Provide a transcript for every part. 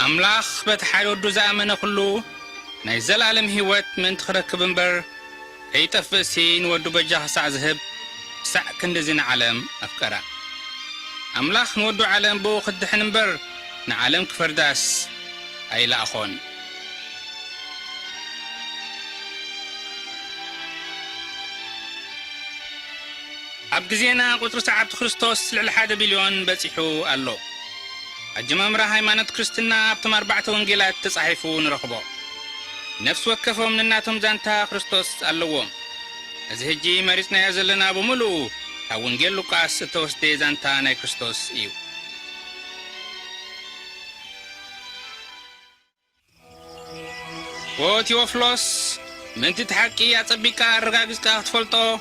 أملاخ بتحاول دزامنا كله نزل عالم هيوت من تخرك بنبر هي تفسين ودو بجاه ساع ذهب ساع كندزين عالم أفكارا أملاخ نودو عالم بو خد حنبر نعالم كفرداس أي لا أخون أبجزينا قطر ساعة خريستوس ل1 بليون بتصحو الله الجمامرة هيمانة كريستنا بتم 4 ونجيلات تصحيفو نرخبو نفس وكفو من الناتهم زانتا خريستوس اللوهم إذا هجي مريسنا يزلنا بملو ونجيل لوكاس توسدي زانتا ناي كريستوس إيو وتيوفلوس من تتحكي أتصبيكا الرقاقسكا تفلطو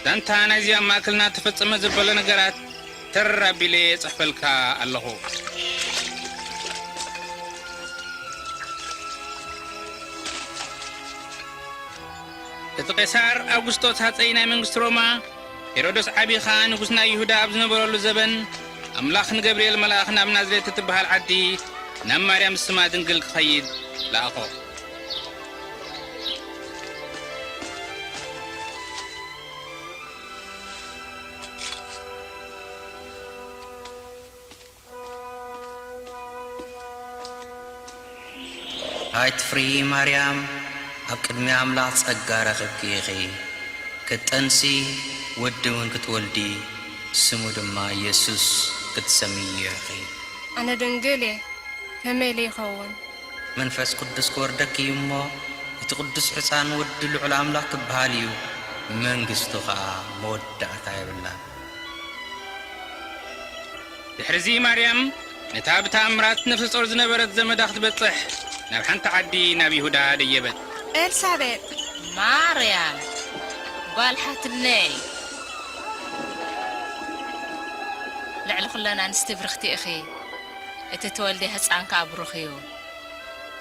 زانتا نايزيا ماكلنا تفتصم زبالة نقرات ترى بلي صحفلكا اللهو تتقيسار أغسطس هاتسينا منغست روما هيرودوس عبي خان نغسنا يهودا أبزنبرولو زبن أملاخن جبريل ملاخنا بنازلية تتبها العدي نام مريم السما دنقل خيد لأخو هايت فري مريم أبقدمي أملاك صقارة خبكيخي كتنسي ودون كتولدي سمو دما يسوس كتسميخي أنا دنقلي كميلي خون منفس قدس كوردك يمو يتقدس حسان ودلو على أملاك بهاليو منقستخا مودة تايبلا تحرزي مريم نتاب تامرات نفس أرزنا برد زمداخت بتصح نبحن تعدي نبي هدا ديبت إلسابيت مريم بالحات اللي لعل خلنا نستبرختي أخي اتتولدي هتسان كابروخيو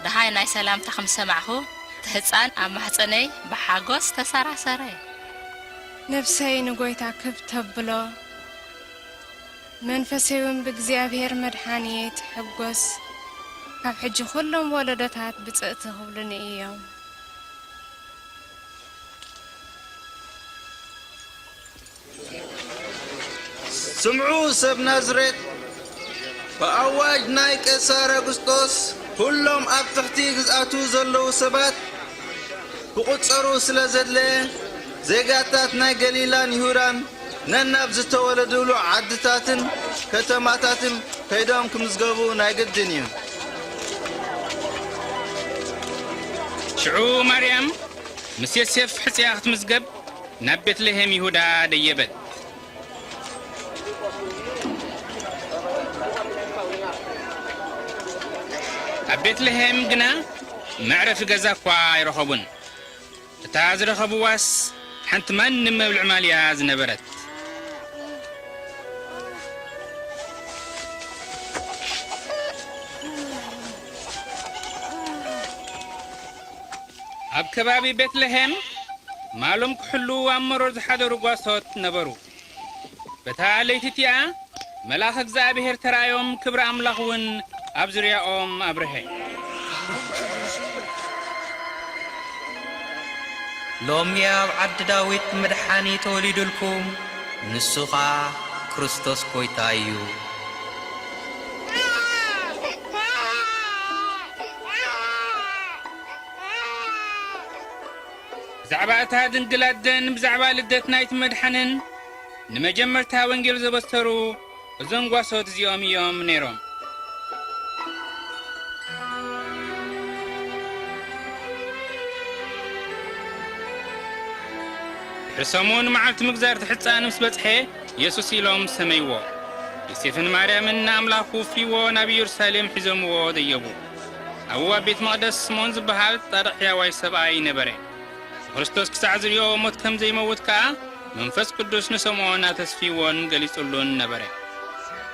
دهاي ناي سلام تخم سمعه تهتسان أما حتساني بحاقوس تسارع ساري نفسي نقويتا كبتبلو منفسيون بእግዚአብሔር መድኃኒት ሕጎስ ካብ ሕጂ ኩሎም ወለዶታት ብጽእቲ ክብሉኒ እዮም سمعوا سب نازريت بأواج ناي قيصر أغسطس كلهم أب تحتي ግዝኣቱ ዘለዉ ሰባት ብቁፅሩ ስለዘድለ ዜጋታት ናይ ገሊላን ይሁዳን نناب زتولدولو عدتاتن كتماتاتن كيدام كمزقبو نايقدنيو شعو مريم مسيسيف حسياخت مزقب نبت لهم يهودا ديبت أبيت لهم قنا معرف قزاكوا يرخبون تتاز رخبواس حنت من نمو العمالية زنبرت أب كبابي بيتلهم معلوم كحلو أمرو زحادرو قواسوت نبرو بتالي تتيا ملاخ اغزابيهر ترايوم كبر أملاخون أبزرياهم أبرهي لوم يا عبد داويت مدحاني توليد لكم نسخة كريستوس كويتايو زعباتها دنقلادن بزعبا لدت نايت مدحنن نمجمرتها وانجل زبسترو زنقوا صوت زيوم يوم نيروم رسمون معلت مقزار تحتسان مسبتحي يسوس يلوم سميوو يسيفن مريم أملاكو فيو نبي يرسالم حزموو ديبو أوا بيت مقدس منز بحال طرح يا واي سبعي نبري ክርስቶስ ክሳዕዝርዮ ሞት ከም ዘይመውት ከዓ መንፈስ ቅዱስ ንሰምዖና ተስፊዎን ገሊጹሉን ነበረ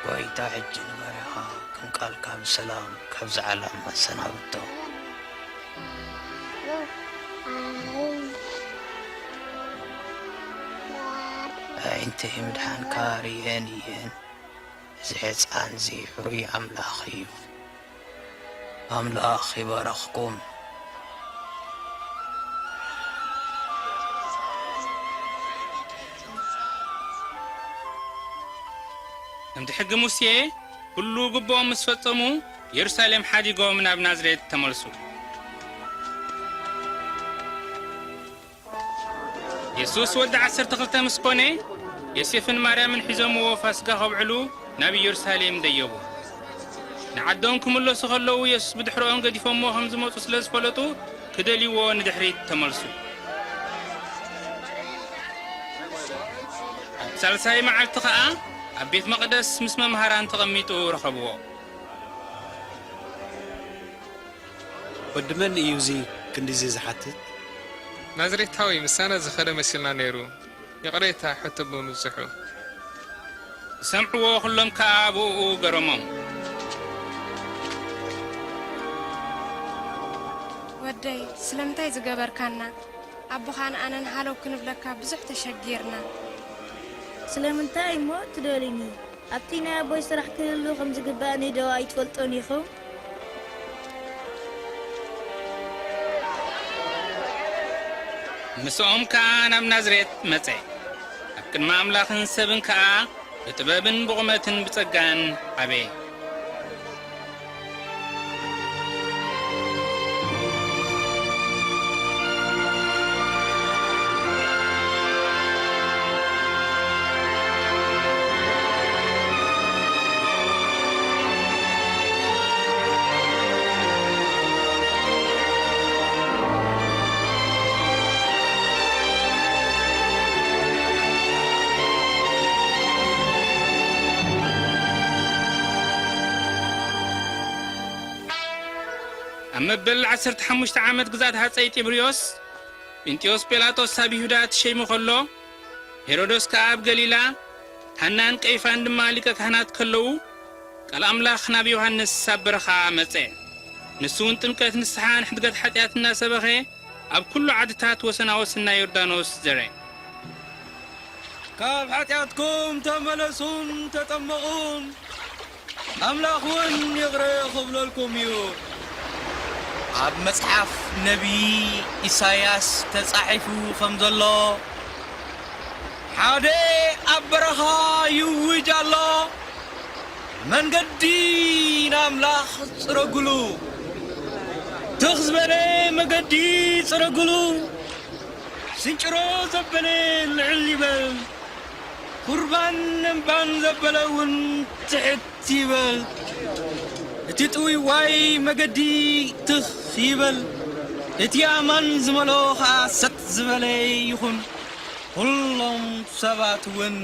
ጎይታ ሕጂ ንበረኻ ከም ቃልካ ብሰላም ካብ ዝዓለም መሰናብቶ أنت مدحان كاريانيين زي حصان زي حري أملاخيو ኣምላኽ ይባረኽኩም። ከምቲ ሕጊ ሙሴ ኩሉ ግቦኦም ምስ ፈጸሙ ኢየሩሳሌም ሓዲጎም ናብ ናዝሬት ተመልሱ። ኢየሱስ ወዲ 12 ምስ ኮነ ዮሴፍን ማርያምን ሒዞምዎ ፋሲካ ከብዕሉ ናብ ኢየሩሳሌም ደየቡ። ንዓዶም ክምለሱ ከለዉ ኢየሱስ ብድሕሪኦም ገዲፎሞ ከም ዝመፁ ስለ ዝፈለጡ ክደልይዎ ንድሕሪት ተመልሱ። ሳልሳይ መዓልቲ ከዓ ኣብ ቤት መቕደስ ምስ መምሃራን ተቐሚጡ ረኸብዎ። ወዲ መን እዩ እዚ ክንዲዚ ዝሓትት? ናዝሬታዊ ምሳና ዝኸደ መሲልና ነይሩ። የቕሬታ ሕቶ ብምብዝሑ ሰምዕዎ ኩሎም ከዓ ብኡ ገረሞም። ወደይ ስለምንታይ ዝገበርካና? ኣቦኻን ኣነን ሃለው ክንብለካ ብዙሕ ተሸጊርና። ስለምንታይ እሞ ትደልኒ? ኣብቲ ናይ ኣቦይ ስራሕ ክህሉ ከም ዝግባእኒ ዶ ኣይትፈልጦን ኢኹም? ምስኦም ከዓ ናብ ናዝሬት መጸ። ኣብ ቅድሚ ኣምላኽን ሰብን ከዓ ብጥበብን ብቑመትን ብጸጋን ዓበየ። أمبل 15 عامت ግዛት ሃፀይ ጢብርዮስ ጴንጤዎስ ጲላጦስ ኣብ ይሁዳ ተሸይሙ ከሎ ሄሮዶስ ከዓ ኣብ ገሊላ ሐናን ቀይፋን ድማ ሊቀ ካህናት ከለዉ ቃል ኣምላኽ ናብ ዮሐንስ ኣብ በረኻ መጸ። ንሱን ጥምቀት ንስሓን ሕድገት ኃጢአት እናሰበኸ ኣብ ኩሉ ዓድታት ወሰናወስና ዮርዳኖስ ዘረ። ካብ ኃጢአትኩም ተመለሱን ተጠመቁን ኣምላኽ እውን ይቕረ ክብለልኩም እዩ። ኣብ መጽሓፍ ነቢይ ኢሳያስ ተጻሒፉ ከም ዘሎ ሓደ ኣብ በረኻ ይውጅ ኣሎ፣ መንገዲ ንኣምላኽ ጽረግሉ፣ ትኽ ዝበለ መገዲ ጽረግሉ፣ ስንጭሮ ዘበለ ልዕል ይበል፣ ቁርባን እምባን ዘበለ እውን ትሕት ይበል። እቲ ጥውይ ዋይ መገዲ ትኽ ይበል፣ እቲ ኣማን ዝመልኦ ከዓ ሰጥ ዝበለ ይኹን። ኩሎም ሰባት እውን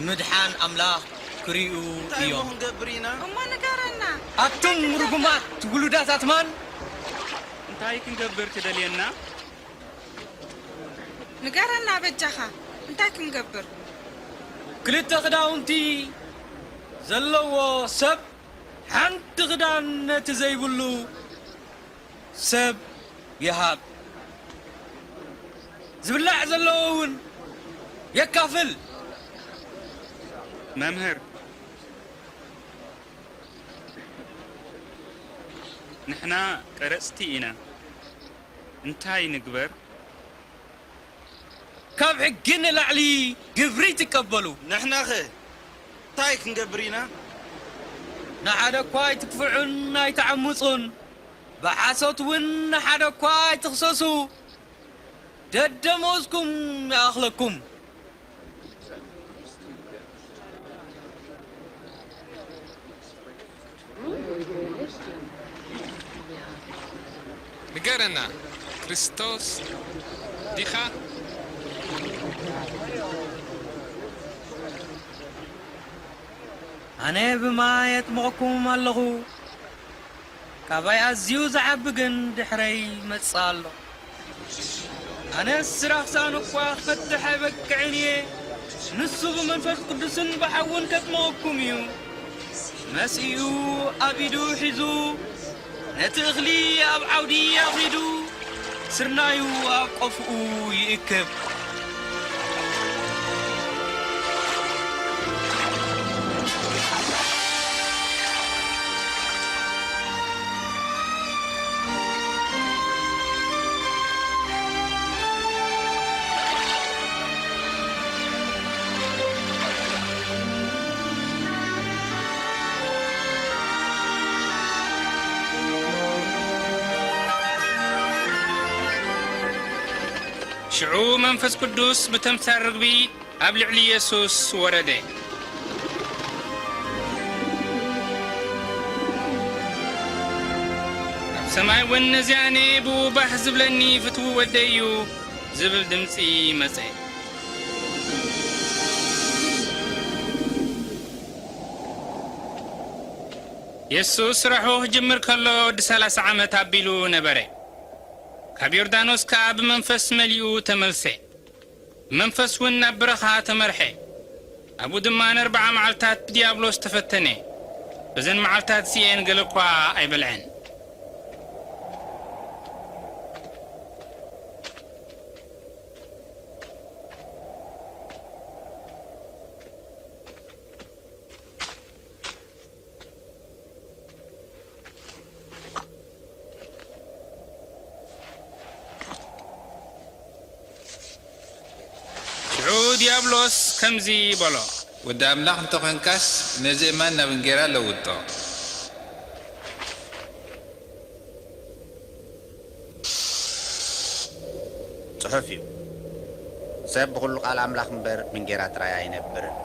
ምድሓን ኣምላኽ ክሪኡ እዮም። እሞ ንገረና፣ ኣቱም ርጉማት ውሉዳታት ማን እንታይ ክንገብር ትደልየና? ንገረና በጃኻ እንታይ ክንገብር? ክልተ ክዳውንቲ ዘለዎ ሰብ ሓንቲ ክዳን ነቲ ዘይብሉ ሰብ ይሃብ፣ ዝብላዕ ዘለዎ እውን የካፍል። መምህር ንሕና ቀረጽቲ ኢና፣ እንታይ ንግበር? ካብ ሕጊ ንላዕሊ ግብሪ ትቀበሉ። ንሕና ኸ እንታይ ክንገብር ኢና? ንሓደ እኳ ኣይትክፍዑን ኣይተዓምፁን፣ ብሓሶት እውን ንሓደ እኳ ኣይትኽሰሱ፣ ደደመወዝኩም ይኣኽለኩም። ንገረና፣ ክርስቶስ ዲኻ? ኣነ ብማይ የጥምቐኩም ኣለኹ፣ ካባይ ኣዝዩ ዝዓቢ ግን ድሕረይ ይመጽእ ኣሎ። ኣነ ስራኽሳን እኳ ክፈትሕ ኣይበቅዕን እየ፣ ንሱ ብመንፈስ ቅዱስን ብሓውን ከጥምቐኩም እዩ። መሲኡ ኣብ ኢዱ ሒዙ ነቲ እኽሊ ኣብ ዓውዲ ኣኺዱ፣ ስርናዩ ኣብ ቆፍኡ ይእክብ። ሽዑ መንፈስ ቅዱስ ብተምሳል ርግቢ ኣብ ልዕሊ ኢየሱስ ወረደ። ኣብ ሰማይ እውን ነዚኣነ ብውባሕ ዝብለኒ ፍትው ወደይ እዩ ዝብል ድምፂ መጸ። ኢየሱስ ስራሑ ክጅምር ከሎ ወዲ 30 ዓመት ኣቢሉ ነበረ። ካብ ዮርዳኖስ ከዓ ብመንፈስ መሊኡ ተመልሰ። መንፈስ እውን ናብ በረኻ ተመርሐ። ኣብኡ ድማ 40 መዓልታት ብዲያብሎስ ተፈተነ። በዘን መዓልታት እዚአን ገለ እኳ ኣይበልዐን። ዲያብሎስ ከምዚ በሎ ወዲ ኣምላኽ እንተኾንካስ ነዚ እማን ናብ እንጌራ ለውጦ። ጽሑፍ እዩ ሰብ ብኩሉ ቃል ኣምላኽ እምበር ምንጌራ ጥራይ ኣይነብርን።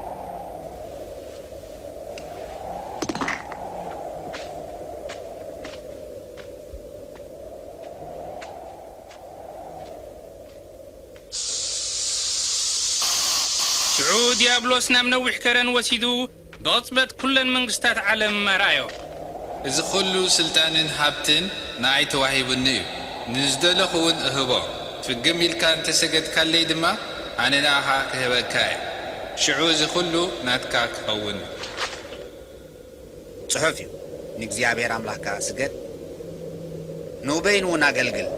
ሽዑ ዲያብሎስ ናብ ነዊሕ ከረን ወሲዱ ብቕጽበት ኩለን መንግስታት ዓለም መራዮ። እዚ ኩሉ ስልጣንን ሃብትን ንኣይ ተዋሂቡኒ እዩ። ንዝደለኹ እውን እህቦ። ፍግም ኢልካ እንተሰገድካለይ ድማ ኣነ ንኣኻ ክህበካ እየ። ሽዑ እዚ ኩሉ ናትካ ክኸውን። ጽሑፍ እዩ ንእግዚኣብሔር ኣምላኽካ ስገድ፣ ንውበይን እውን ኣገልግል።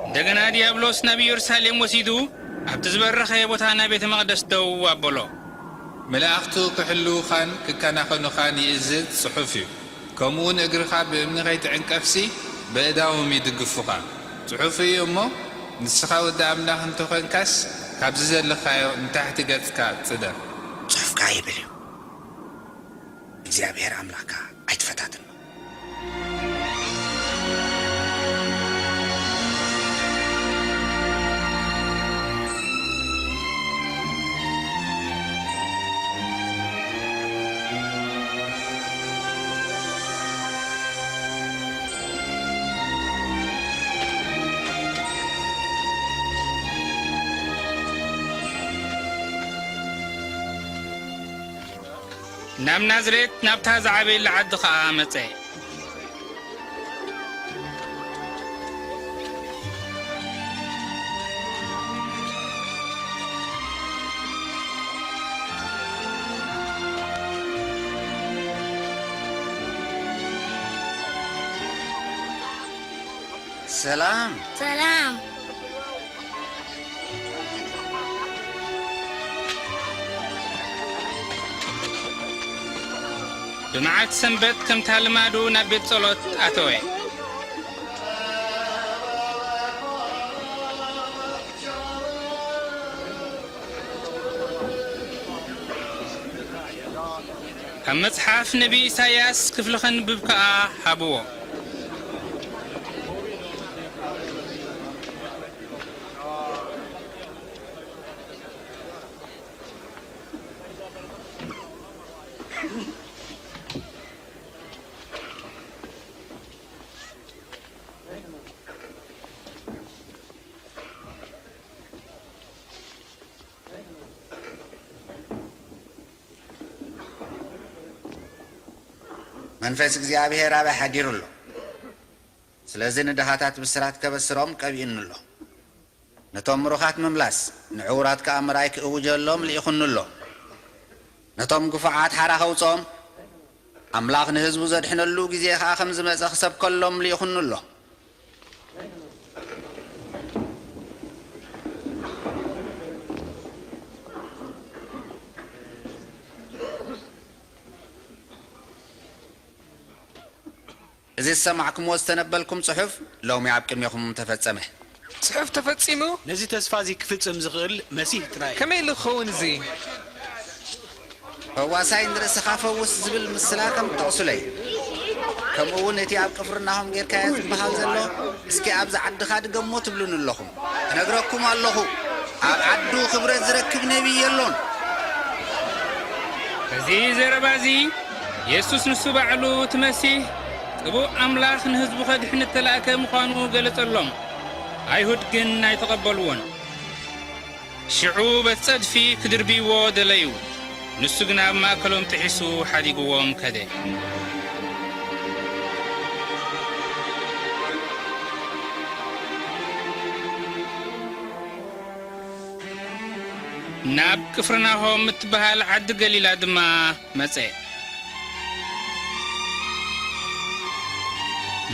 እንደገና ዲያብሎስ ናብ ኢየሩሳሌም ወሲዱ ኣብቲ ዝበረኸ ቦታ ናብ ቤተ መቕደስ ደው ኣበሎ። መላእኽቱ ክሕልውኻን ክከናኸኑኻን ይእዝዝ ጽሑፍ እዩ። ከምኡውን እግርኻ ብእምኒ ኸይትዕንቀፍሲ ብእዳዎም ይድግፉኻ። ጽሑፍ እዩ እሞ ንስኻ ወዲ ኣምላኽ እንተኾንካስ ካብዚ ዘለኻዮ ንታሕቲ ገጽካ ጽደቕ። ጽሑፍካ ይብል እዩ እግዚኣብሔር ኣምላኽካ ኣይትፈታትን። ናብ ናዝሬት ናብታ ዝዓበየላ ዓዲ ከዓ መጸ። ሰላም ሰላም بمعاد سنبت كم تعلمادو نبيت صلوت أتوي كم مصحف نبي إساياس كفلخن ببكاء حبوه መንፈስ እግዚአብሔር አበ ሐዲሩሎ ስለዚህ ንደሃታት ብስራት ከበስሮም ቀቢእንሎ ነቶም ምሩኻት መምላስ ንዕውራት ከኣምራይ ክእውጀሎም ልኢኹንሎ ነቶም ግፉዓት ሓራ ኸውጾም ኣምላኽ ንህዝቡ ዘድሕነሉ ጊዜ ከዓ ከም ዝመጸ ክሰብከሎም ልኢኹንሎ إذا سمعكم واستنبلكم صحف لو ما يعبكم يخم تفتصمه صحف تفتصمو نزي تسفازي كفتصم زغل مسيح تراي كمي لخون زي هو ساين درس خافه وسزبل مسلاكم تقصلي ከምኡውን እቲ ኣብ ቅፍርናሆም ጌርካዮ ዝበሃል ዘሎ እስኪ ኣብዚ ዓድኻ ድገሞ ትብሉን ኣለኹም እነግረኩም ኣለኹ ኣብ ዓዱ ክብረት ዝረክብ ነቢይ የሎን እዚ ዘረባ እዚ ኢየሱስ ንሱ ባዕሉ እቲ መሲሕ ጽቡቕ ኣምላኽ ንህዝቡ ከድሕን እተላእከ ምዃኑ ገለጸሎም ኣይሁድ ግን ኣይተቐበልዎን ሽዑ በቲ ጸድፊ ክድርብይዎ ደለዩ ንሱ ግን ኣብ ማእከሎም ጥሒሱ ሓዲግዎም ከደ ናብ ቅፍርናሆም እትበሃል ዓዲ ገሊላ ድማ መጸ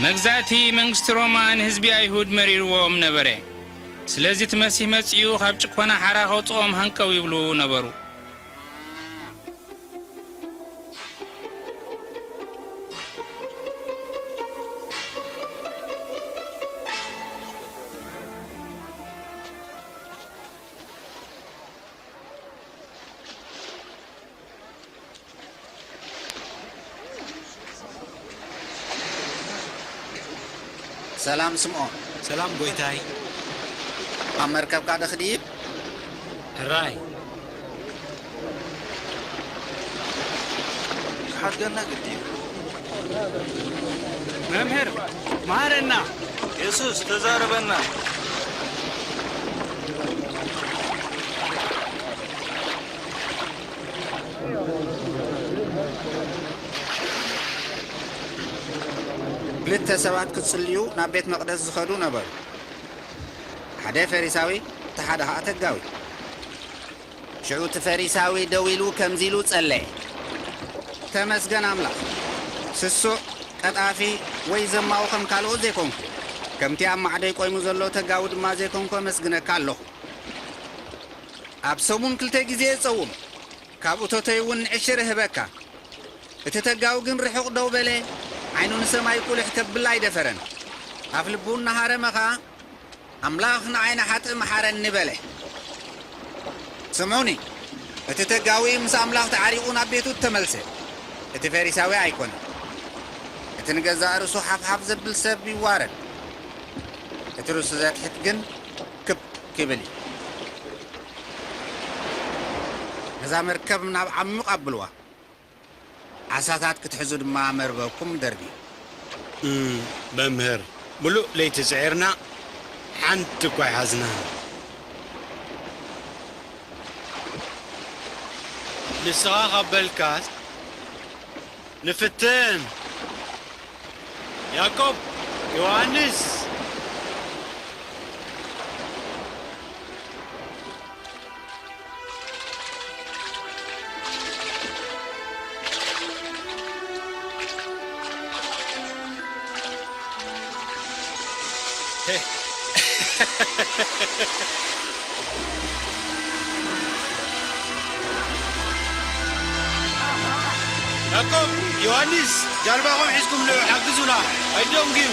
መግዛእቲ መንግስቲ ሮማ ንህዝቢ ኣይሁድ መሪርዎም ነበረ ስለዚ እቲ መሲሕ መጺኡ ካብ ጭኮና ሓራ ከውፅኦም ሃንቀው ይብሉ ነበሩ ሰላም ስምዖን ሰላም ጎይታይ ኣብ መርከብካ ድኽዲብ ሕራይ ሓድገና ግዲብ መምህር ማረና ኢየሱስ ተዛረበና ክልተ ሰባት ክጽልዩ ናብ ቤት መቕደስ ዝኸዱ ነበሩ ሓደ ፈሪሳዊ እቲ ሓደ ኸዓ ተጋዊ ሽዑ እቲ ፈሪሳዊ ደው ኢሉ ከምዚ ኢሉ ጸለየ ተመስገን ኣምላኽ ስሱዕ ቀጣፊ ወይ ዘማኡ ከም ካልኦት ዘይኮንኩ ከምቲ ኣብ ማዕደይ ቆይሙ ዘሎ ተጋዊ ድማ ዘይኮንኩ መስግነካ ኣለኹ ኣብ ሰሙን 2 ግዜ እጸውም ካብ እቶተይ እውን ንዕሽር እህበካ እቲ ተጋዊ ግን ርሑቕ ደው በለ ዓይኑ ንሰማይ ቁልሕ ከብል ኣይደፈረን ኣብ ልቡ እናሃረመ ኸዓ ኣምላኽ ንዓይነ ሓጥእ መሓረኒ በለ ስምዑኒ እቲ ተጋዊ ምስ ኣምላኽ ተዓሪቑ ናብ ቤቱ ተመልሰ እቲ ፈሪሳዊ ኣይኮነን እቲ ንገዛእ ርእሱ ሓፍሓፍ ዘብል ሰብ ይዋረድ እቲ ርእሱ ዘትሕት ግን ክብ ክብል እዩ ነዛ መርከብ ናብ ዓሚቕ ኣብልዋ ዓሳታት ክትሕዙ ድማ መርበብኩም ደርቢ መምህር ሙሉእ ለይቲ ጽዒርና ሓንቲ እኳ ይሓዝና ንስኻ ኸበልካስ ንፍትን ያዕቆብ ዮሐንስ ያዕቆብ ዮሐንስ ጃልባኹም ሒዝኩም ልዑ ሓግዙና ኣይደንግዩ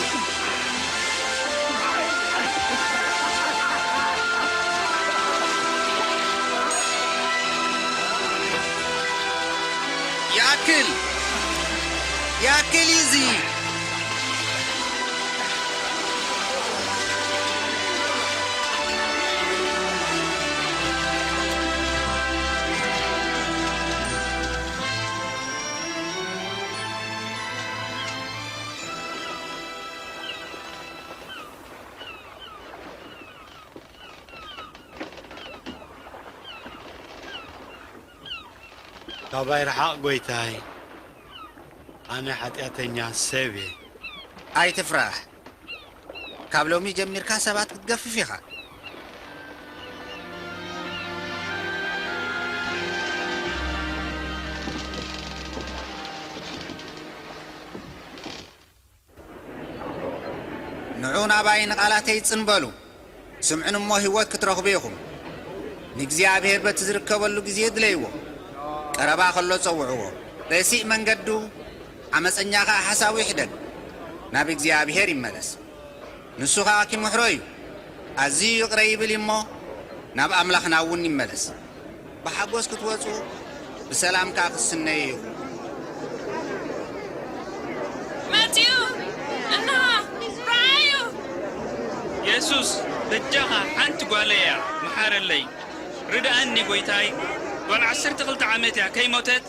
ያክል ይዚ ካባይ ረሓቕ ጎይታይ ኣነ ሓጢኣተኛ ሰብ እየ ኣይትፍራህ ካብ ሎሚ ጀሚርካ ሰባት ክትገፍፍ ኢኻ ንዑ ናባይ ንቓላተይ ጽንበሉ ስምዑን እሞ ህይወት ክትረኽቡ ኢኹም ንእግዚአብሔር በቲ ዝርከበሉ ግዜ ድለይዎ ቀረባ ከሎ ጸውዕዎ ረሲእ መንገዱ ዓመፀኛ ኸዓ ሓሳቡ ይሕደግ ናብ እግዚኣብሔር ይመለስ ንሱ ኸዓ ኪምሕሮ እዩ ኣዝዩ ይቕረ ይብል እሞ ናብ ኣምላኽና እውን ይመለስ ብሓጎስ ክትወፁ ብሰላም ከዓ ክስነዩ ኢኹም ماتيو إنها رأيو يسوس بجاها أنت قاليا محار اللي ردأني قويتاي ولا عسرت قلت عمتها كي موتت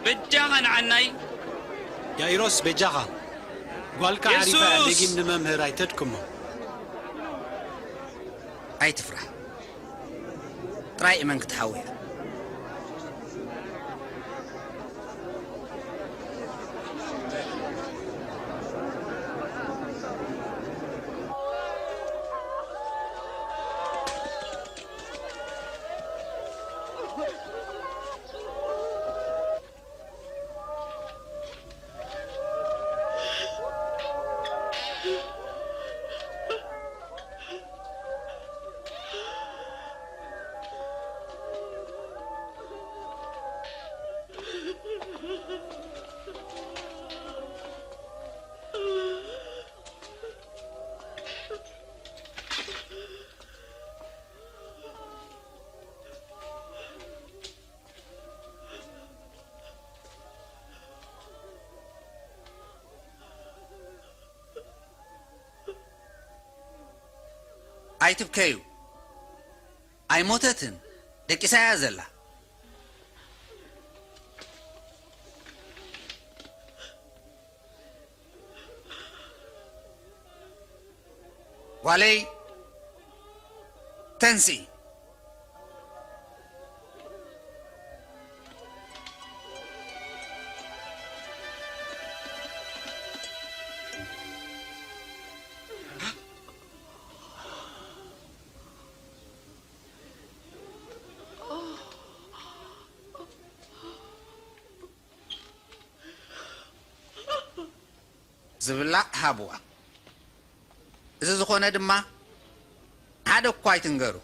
بجاها نعناي يا إيروس بجاها قالك عارفة اللي من ممهر أيتدكم أي تفرح تراي منك تحوي أيتبكيو أي موتتن دك سيازلا ولي تنسي زبلا هابوا إذا زخونا دما هذا كويت نجرو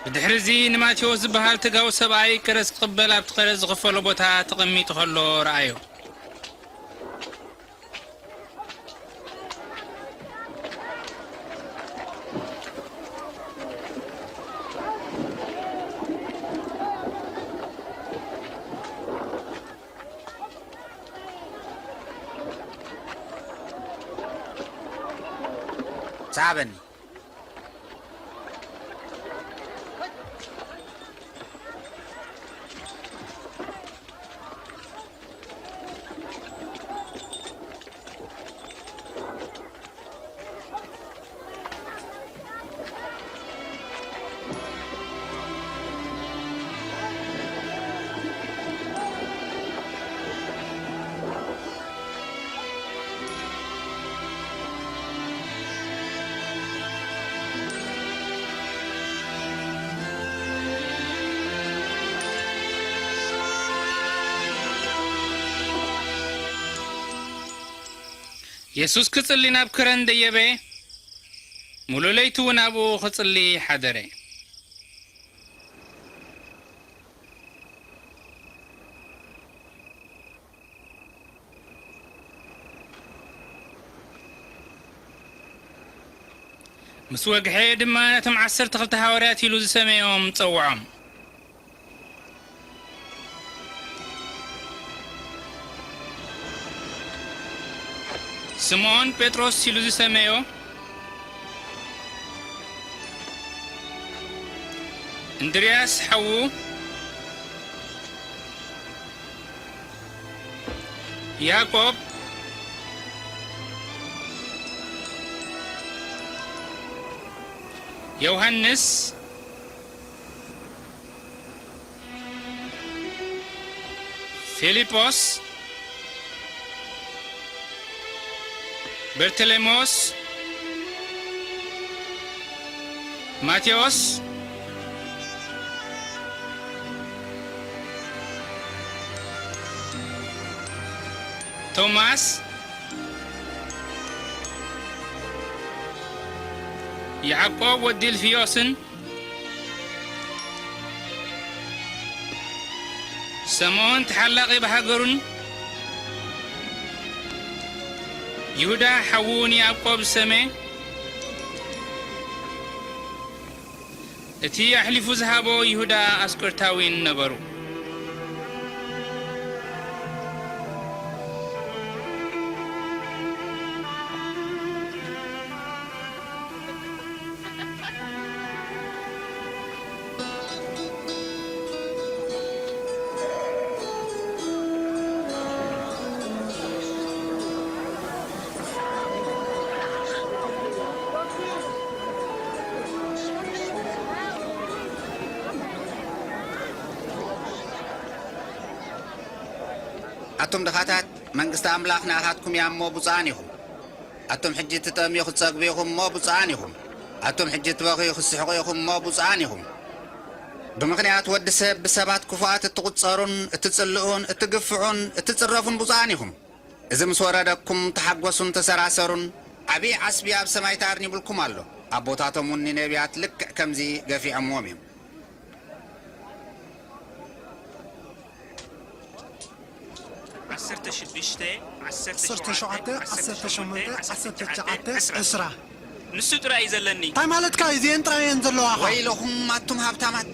بدحرزي نماتيو زبهال تقاو سبعي كرس قبل أبتقرز غفلو بوتا تقمي تخلو رأيو تعبني يسوس كتصلي ناب كرن ديبه مولوليتو نابو خصلي حدره مسوق حيد ما نتم عسر تخلت حواريات يلو زسميهم تصوعهم سمون بطرس سيلو زسميو اندرياس حوو يعقوب يوحنس فيليبوس برتليموس ماتيوس توماس يعقوب وديلفيوسن سمون تحلقي بحقرن يهودا حوون يعقوب سمي እቲ ኣሕሊፉ ዝሃቦ ይሁዳ ኣስቆርታዊን ነበሩ። أتم دخاتات من قستام لاخنا أخاتكم يا مو بصانيهم أتم حجة تتامي خصاق بيهم مو بصانيهم أتم حجة باغي خصحقيهم مو بصانيهم بمغنيات ود سب بسبات كفات التقصرون تتصلون تقفعون تتصرفون بصانيهم إذا مسوردكم تحقوسون تسراسرون أبي عسبي أب سماي تارني بالكم الله أبوتاتهم نبيات لك كمزي قفي عمومهم عسرت شدشتي عسرت شعتة عسرت شمنتة عسرت تسعتة عسرة نسو ترأي زلني طيب مالتك زين ترى ينزلوا أخا ويلهم ما أنتم هبتامات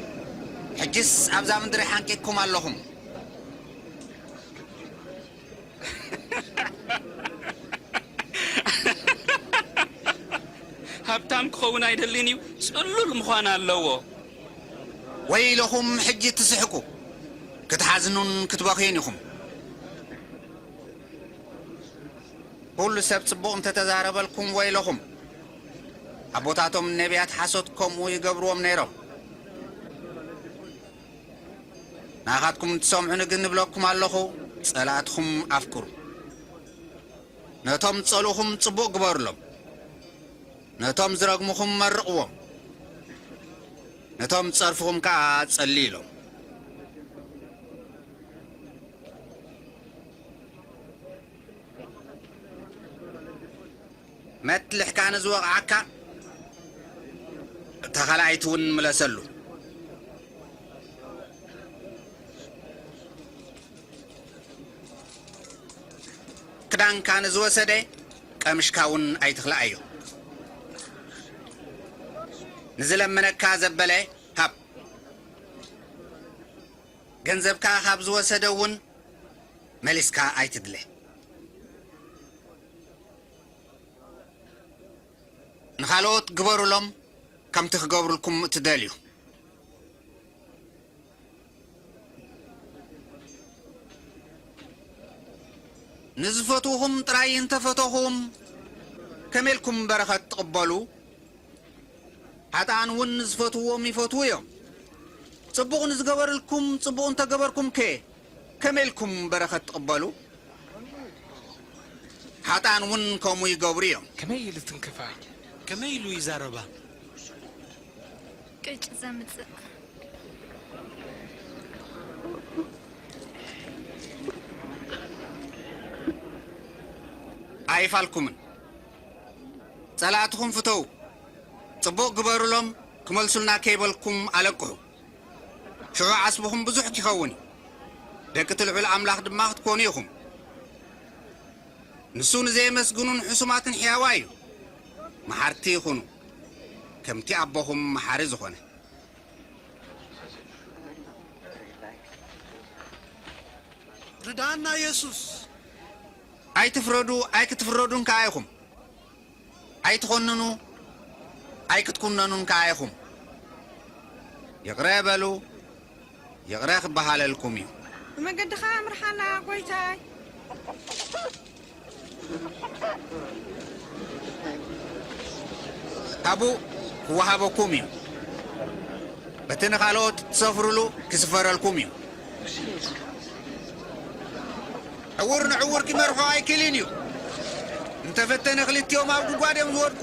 حجس أبزا من دري حنكيكم اللهم هبتام كخونا يدليني سألو المخوانا اللوو ويلهم حجي تسحقوا كتحزنون كتباخينكم كل سبت صبوا أنت تزارب لكم ويلهم أبوتاتهم النبيات حسدكم ويقبروا منيرهم ناخدكم تسمعون جنب لكم اللهو صلاتهم أفكروا نتوم تصلوهم تصبوا قبر لهم نتوم زرقمهم مرقوهم نتوم تصرفهم كعاد صليلهم متلح كان زوق عكا تخلعيتون ملسلو كدان كان زو سدي قمشكاون اي تخلعيو نزل منكا زبله هب ገንዘብካ ካብ ዝወሰደውን መሊስካ ኣይትድለ ንኻልኦት ግበሩሎም ከምቲ ክገብሩልኩም እትደልዩ ንዝፈትኹም ጥራይ እንተፈተኹም ከመልኩም በረኸት ትቕበሉ ሓጣን እውን ዝፈትዎም ይፈትዉ እዮም ጽቡቕ ንዝገበርልኩም ጽቡቕ እንተገበርኩም ከመልኩም በረኸት ትቕበሉ ሓጣን እውን ከምኡ ይገብሩ እዮም ከመይ ኢሉ ትንክፋ ከመይ ኢሉ ይዛረባ ቅጭ ዘምጽእ ኣይፋልኩምን ጸላእትኩም ፍተው ጽቡቕ ግበሩሎም ክመልሱልና ከይበልኩም ኣለቅሑ ሽዑ ዓስብኹም ብዙሕ ይኸውን ደቂ ትልዑል ኣምላኽ ድማ ክትኮኑ ኢኹም ንሱ ንዘየመስግኑን ሕሱማትን ሕያዋ እዩ መሓርቲ ይኹኑ ከምቲ ኣቦኹም መሓሪ ዝኾነ ርዳና ኢየሱስ ኣይትፍረዱ ኣይክትፍረዱን ከዓ ኢኹም ኣይትኾንኑ ኣይክትኩነኑን ከዓ ኢኹም ይቕረ በሉ ይቕረ ክበሃለልኩም እዩ ብመገድኻ ምርሓና ጐይታይ ሃቡ ክወሃበኩም እዩ በቲ ንኻልኦት ትሰፍርሉ ክስፈረልኩም እዩ ዕውር ንዕውር ክመርሖ ኣይክእልን እዩ እንተፈተነ ክልቲኦም ኣብ ጉድጓዶም ዝወድቁ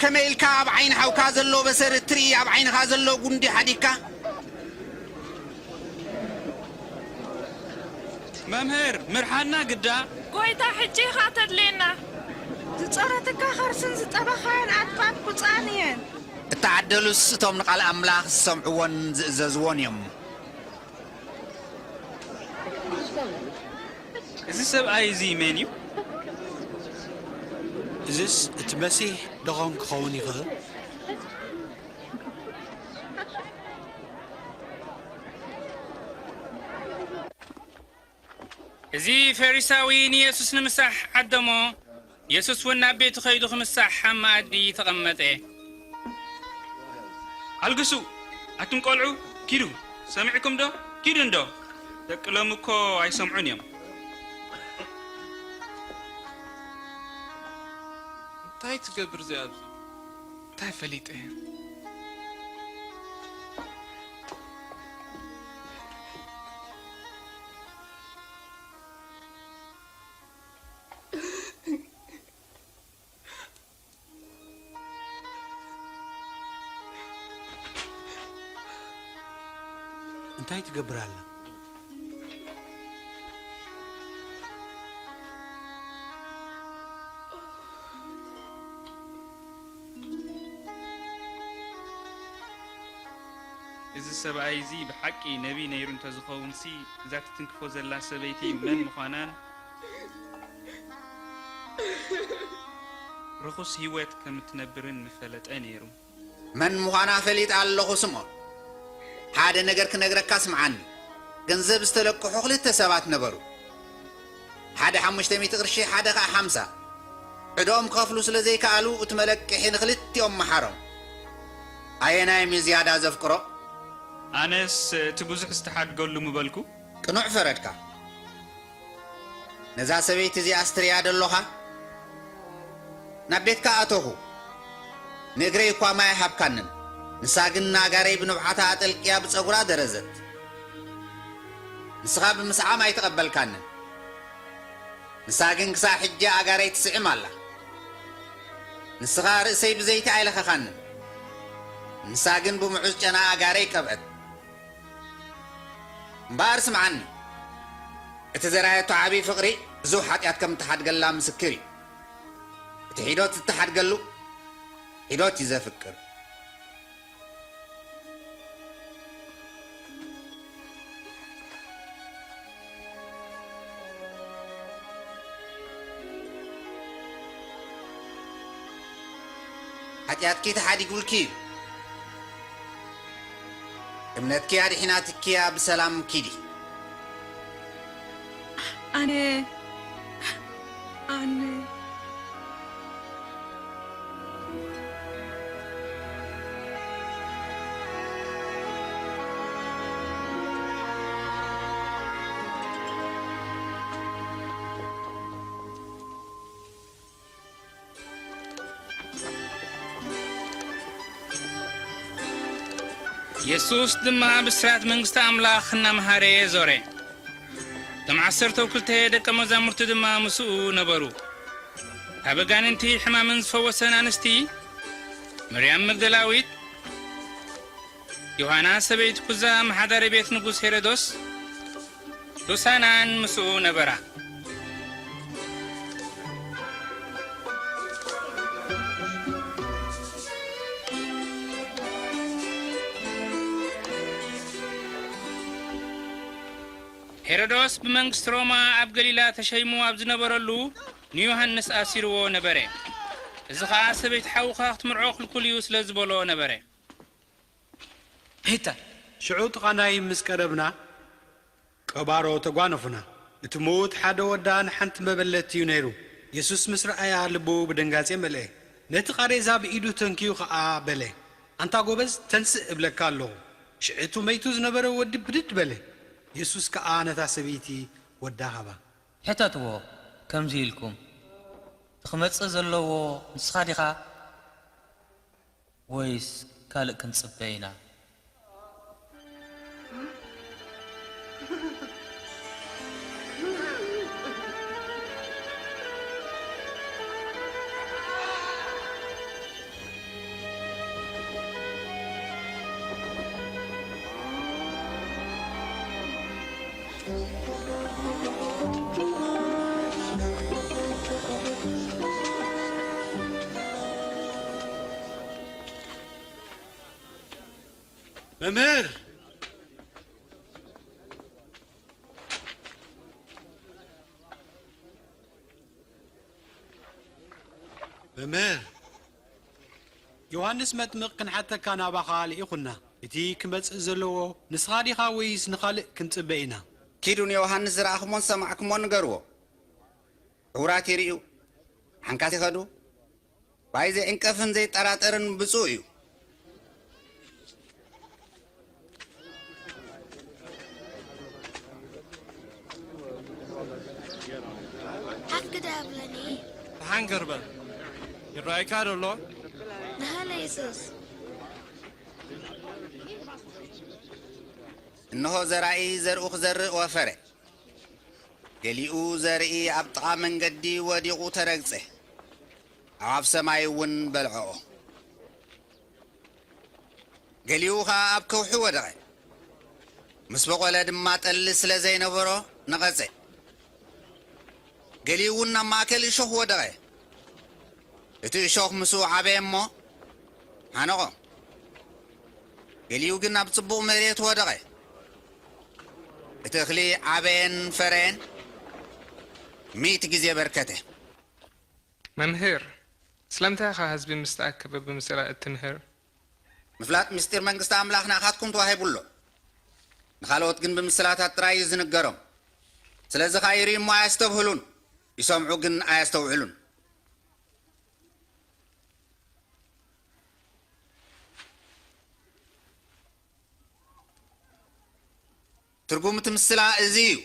ከመይ ኢልካ ኣብ ዓይኒ ሓውካ ዘሎ በሰሪ እትርኢ ኣብ ዓይንኻ ዘሎ ጉንዲ ሓዲግካ መምህር ምርሓና ግዳ ጐይታ ሕጂ ኢኻ ተድልየና ዝጸረትካ ኸርስን ዝጠበኻዮን ኣጥባብ ቁፃን እየን እተዓደሉስ እቶም ንቓል ኣምላኽ ዝሰምዕዎን ዝእዘዝዎን እዮም እዚ ሰብኣይ እዚ መን እዩ እዚስ እቲ መሲሕ ድኾን ክኸውን ይኽእል زي فريساوي يسوس نمسح عدمو يسوس ونا بيت خيدو خمسح حمادي تقمت ايه القسو أتم قلعو كيدو سامعكم دو كيدن دو تكلمكو أي سمعون يوم تاي تقبر زياد تاي فليت ايه انتي تقبر الله إذا السبعي زي بحكي نبي نيرون تزخون سي ذات تنكفوز الله سبيتي من مخانان رخص هيوات كم تنبرن مفلت أنيرو من مخانا فليت على الله سمع هذا نجر كنجر كاسم عني جنزب استلق حقل التسابات نبرو هذا حمش تمي تغرشي هذا خمسة عدوم قافلو سلزي كالو وتملك حين خلت يوم محرم أينا يمي زيادة زفكرو أنس تبوزح استحاد قول له مبالكو كنوع فردك نزا سبيت زي أسترياد اللوها نبيتك أتوهو نجري كوا ما يحب كنن نساقنا قريب نبعتها تلقيا بتصغرا درزت نسخاب مسعى ما يتقبل كنن نساقن كسا حجة أقاري تسعي مالا نسخا رأسي بزيت عيلة خانن نساقن بمعوز جنا أقاري كبعد مبارس معني اتزرايتو عبي فقري زو حاتيات كم تحاد قلا مسكري تحيدوت تحاد قلو حيدوت يزافكر حاتيات كي تحاد يقول كيف امنتك يا رحيناتك يا بسلام كيدي أنا يسوس دما بسرات منغستا أملاخنا مهاري زوري دم عصرتو كلته دك مزامرتو دما مسؤو نبرو هبقان انتي حمامن فوسن أنستي مريم مقدلاويت يوحنا سبيت كوزا محضر بيت نقوس هيرودوس دوسانان مسؤو نبرا هيرودوس بمنغست روما أب غليلا تشيمو أب زنبرلو نيوهانس أسيرو نبري إذا سبيت حوخا اختمرعوخ الكليوس لزبولو نبري هيتا شعوط غناي مسكربنا قبارو تغوانفنا اتموت حدا ودان حنت مبلت ينيرو يسوس مسر ايا لبو بدنغاصي ملئ نتقاريزا بإيدو تنكيو خا بلي انتا غوبز تنس ابلكالو شعتو ميتو زنبرو ود بدد بلي يسوس كأنا سبيتي وداهبا حتاتو كم زيلكم تخمص زلو نسخاديخا ويس كالك كنصبينا ممر يوحنس متمقن حتى كان بخالي يخنا اتي كمص زلو نسخاديخا ويس نخالق كنصبينا ኪዱን ዮሃንስ ዝረኣኽሞን ሰማዕክሞን ንገርዎ ዕውራት ይርእዩ ሓንካት ይኸዱ ባይ ዘይዕንቀፍን ዘይጠራጠርን ብፁዕ እዩ ኣፍግዳብለኒ ተሓንገርበል ይረአይካ ደሎ ንሃለ የሱስ እነሆ ዘራኢ ዘርኡ ክዘርእ ወፈረ ገሊኡ ዘርኢ ኣብ ጥቓ መንገዲ ወዲቑ ተረግፀ ኣብ ሰማይ እውን በልዐኦ ገሊኡ ኸ ኣብ ከውሒ ወደቐ ምስ በቖለ ድማ ጠሊ ስለ ዘይነበሮ ነቐፀ ገሊኡ እውን ኣብ ማእከል እሾኽ ወደቐ እቲ እሾኽ ምስኡ ዓበየ እሞ ሓነቆ ገሊኡ ግን ኣብ ጽቡቕ መሬት ወደቐ እቲ እኽሊ ዓበየን ፈረየን 100 ግዜ በርከተ መምህር ስለምንታይ ኻ ህዝቢ ምስ ተኣከበ ብምስላ እትምህር ምፍላጥ ምስጢር መንግስቲ ኣምላኽ ንኣኻትኩም ተዋሂቡሎ ንኻልኦት ግን ብምስላታት ጥራይ እዩ ዝንገሮም ስለዚ ኸ ይርእዩ እሞ ኣያስተብህሉን ይሰምዑ ግን ኣያስተውዕሉን ትርጉም እቲ ምስላ እዚ እዩ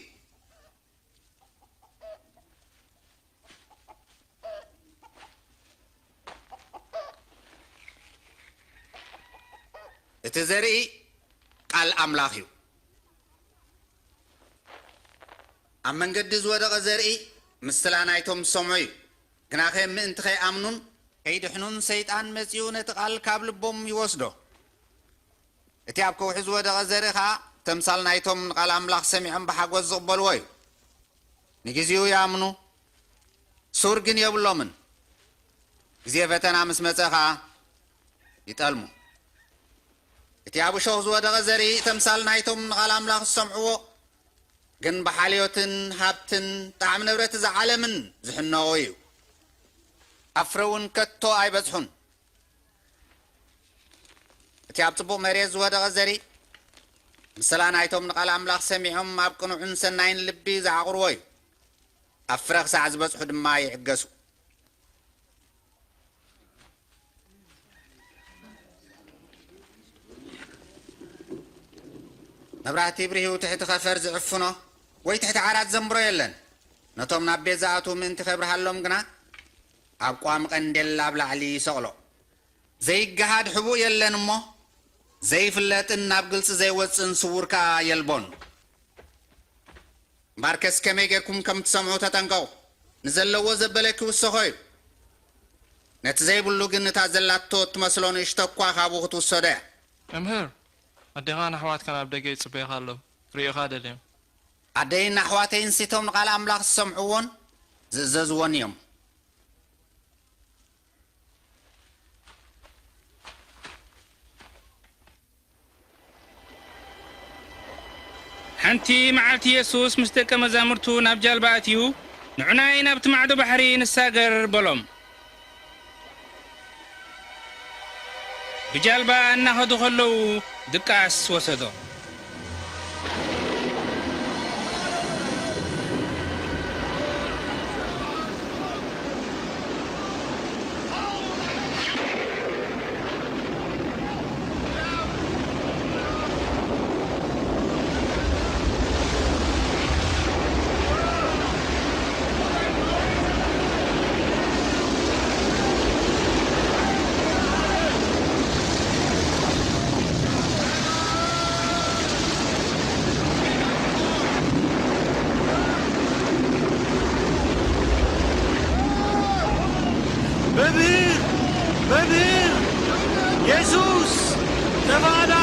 እቲ ዘርኢ ቃል ኣምላኽ እዩ ኣብ መንገዲ ዝወደቐ ዘርኢ ምስላ ናይቶም ዝሰምዑ እዩ ግና ኸ ምእንቲ ከይኣምኑን ከይድሕኑን ሰይጣን መጺኡ ነቲ ቃል ካብ ልቦም ይወስዶ እቲ ኣብ ከውሒ ዝወደቐ ዘርኢ ኸዓ ተምሳል ናይቶም ንቓል ኣምላኽ ሰሚዖም ብሓጎስ ዝቕበልዎ እዩ ንግዚኡ ይኣምኑ ሱር ግን የብሎምን ግዜ ፈተና ምስ መፀ ኸዓ ይጠልሙ እቲ ኣብ እሾኽ ዝወደቐ ዘርኢ ተምሳል ናይቶም ንቓል ኣምላኽ ዝሰምዕዎ ግን ብሓልዮትን ሃብትን ጣዕሚ ንብረት ዝዓለምን ዝሕነቑ እዩ ኣብ ፍረ እውን ከቶ ኣይበፅሑን እቲ ኣብ ጽቡቕ መሬት ዝወደቐ ዘርኢ ምስላ ናይቶም ንቓል ኣምላኽ ሰሚዖም ኣብ ቅኑዕን ሰናይን ልቢ ዝዓቕርዎ እዩ ኣብ ፍረ ክሳዕ ዝበፅሑ ድማ ይዕገሱ መብራህቲ ብርሂኡ ትሕቲ ኸፈር ዝዕፍኖ ወይ ትሕቲ ዓራት ዘንብሮ የለን ነቶም ናብ ቤት ዝኣትዉ ምእንቲ ከብርሃሎም ግና ኣብ ቋሚ ቀንዴል ኣብ ላዕሊ ይሰቕሎ ዘይገሃድ ሕቡእ የለን እሞ ዘይፍለጥን ናብ ግልፂ ዘይወፅን ስውር ከዓ የልቦን እምባርከስ ከመይ ጌርኩም ከም ትሰምዑ ተጠንቀቑ ንዘለዎ ዘበለ ክውስኾ እዩ ነቲ ዘይብሉ ግን እታ ዘላቶ እትመስሎ ንእሽቶ እኳ ካብኡ ክትውሰዶ እያ መምህር ኣዴኻን ኣሕዋትካን ኣብ ደገ ይፅበይኻ ኣለዉ ክሪእኻ ደልዮም ኣደይን ኣሕዋተይን ሲቶም ንቓል ኣምላኽ ዝሰምዕዎን ዝእዘዝዎን እዮም ሓንቲ መዓልቲ ኢየሱስ ምስ ደቀ መዛሙርቱ ናብ ጃልባ ኣትዩ ንዑናይ ናብቲ ማዕዶ ባሕሪ ንሳገር በሎም ብጃልባ እናኸዱ ከለዉ ድቃስ ወሰዶ መምህር የሱስ ተባና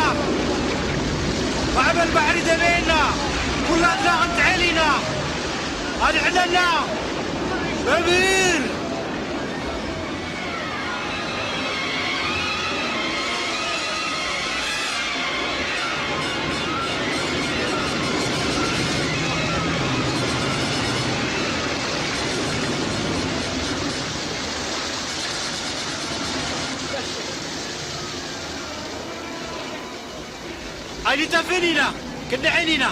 ማዕበል ባሕሪ ተበየና ኩላትና ክንትዕል ኢና ኣድሕነና መምህር أجي تفنينا كنا عينينا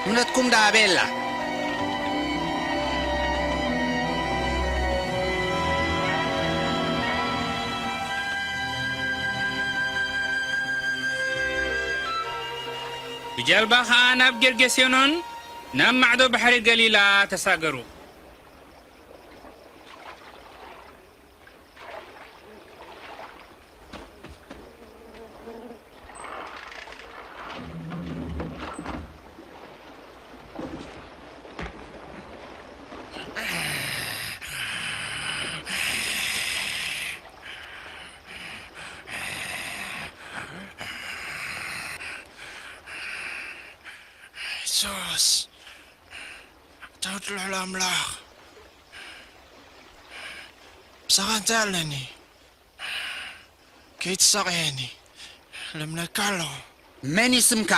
እምነትኩም ዳቤላ ብጀልባ ከዓ ናብ ጌርጌሴኖን ናብ ማዕዶ ባሕሪ ገሊላ ተሳገሩ። ኢየሱስ ተውትልዑ ለአምላኽ ብሳኻ እንታይ ኣለኒ ከይትሳቕየኒ ልምነካ ኣለኹ መን ይስምካ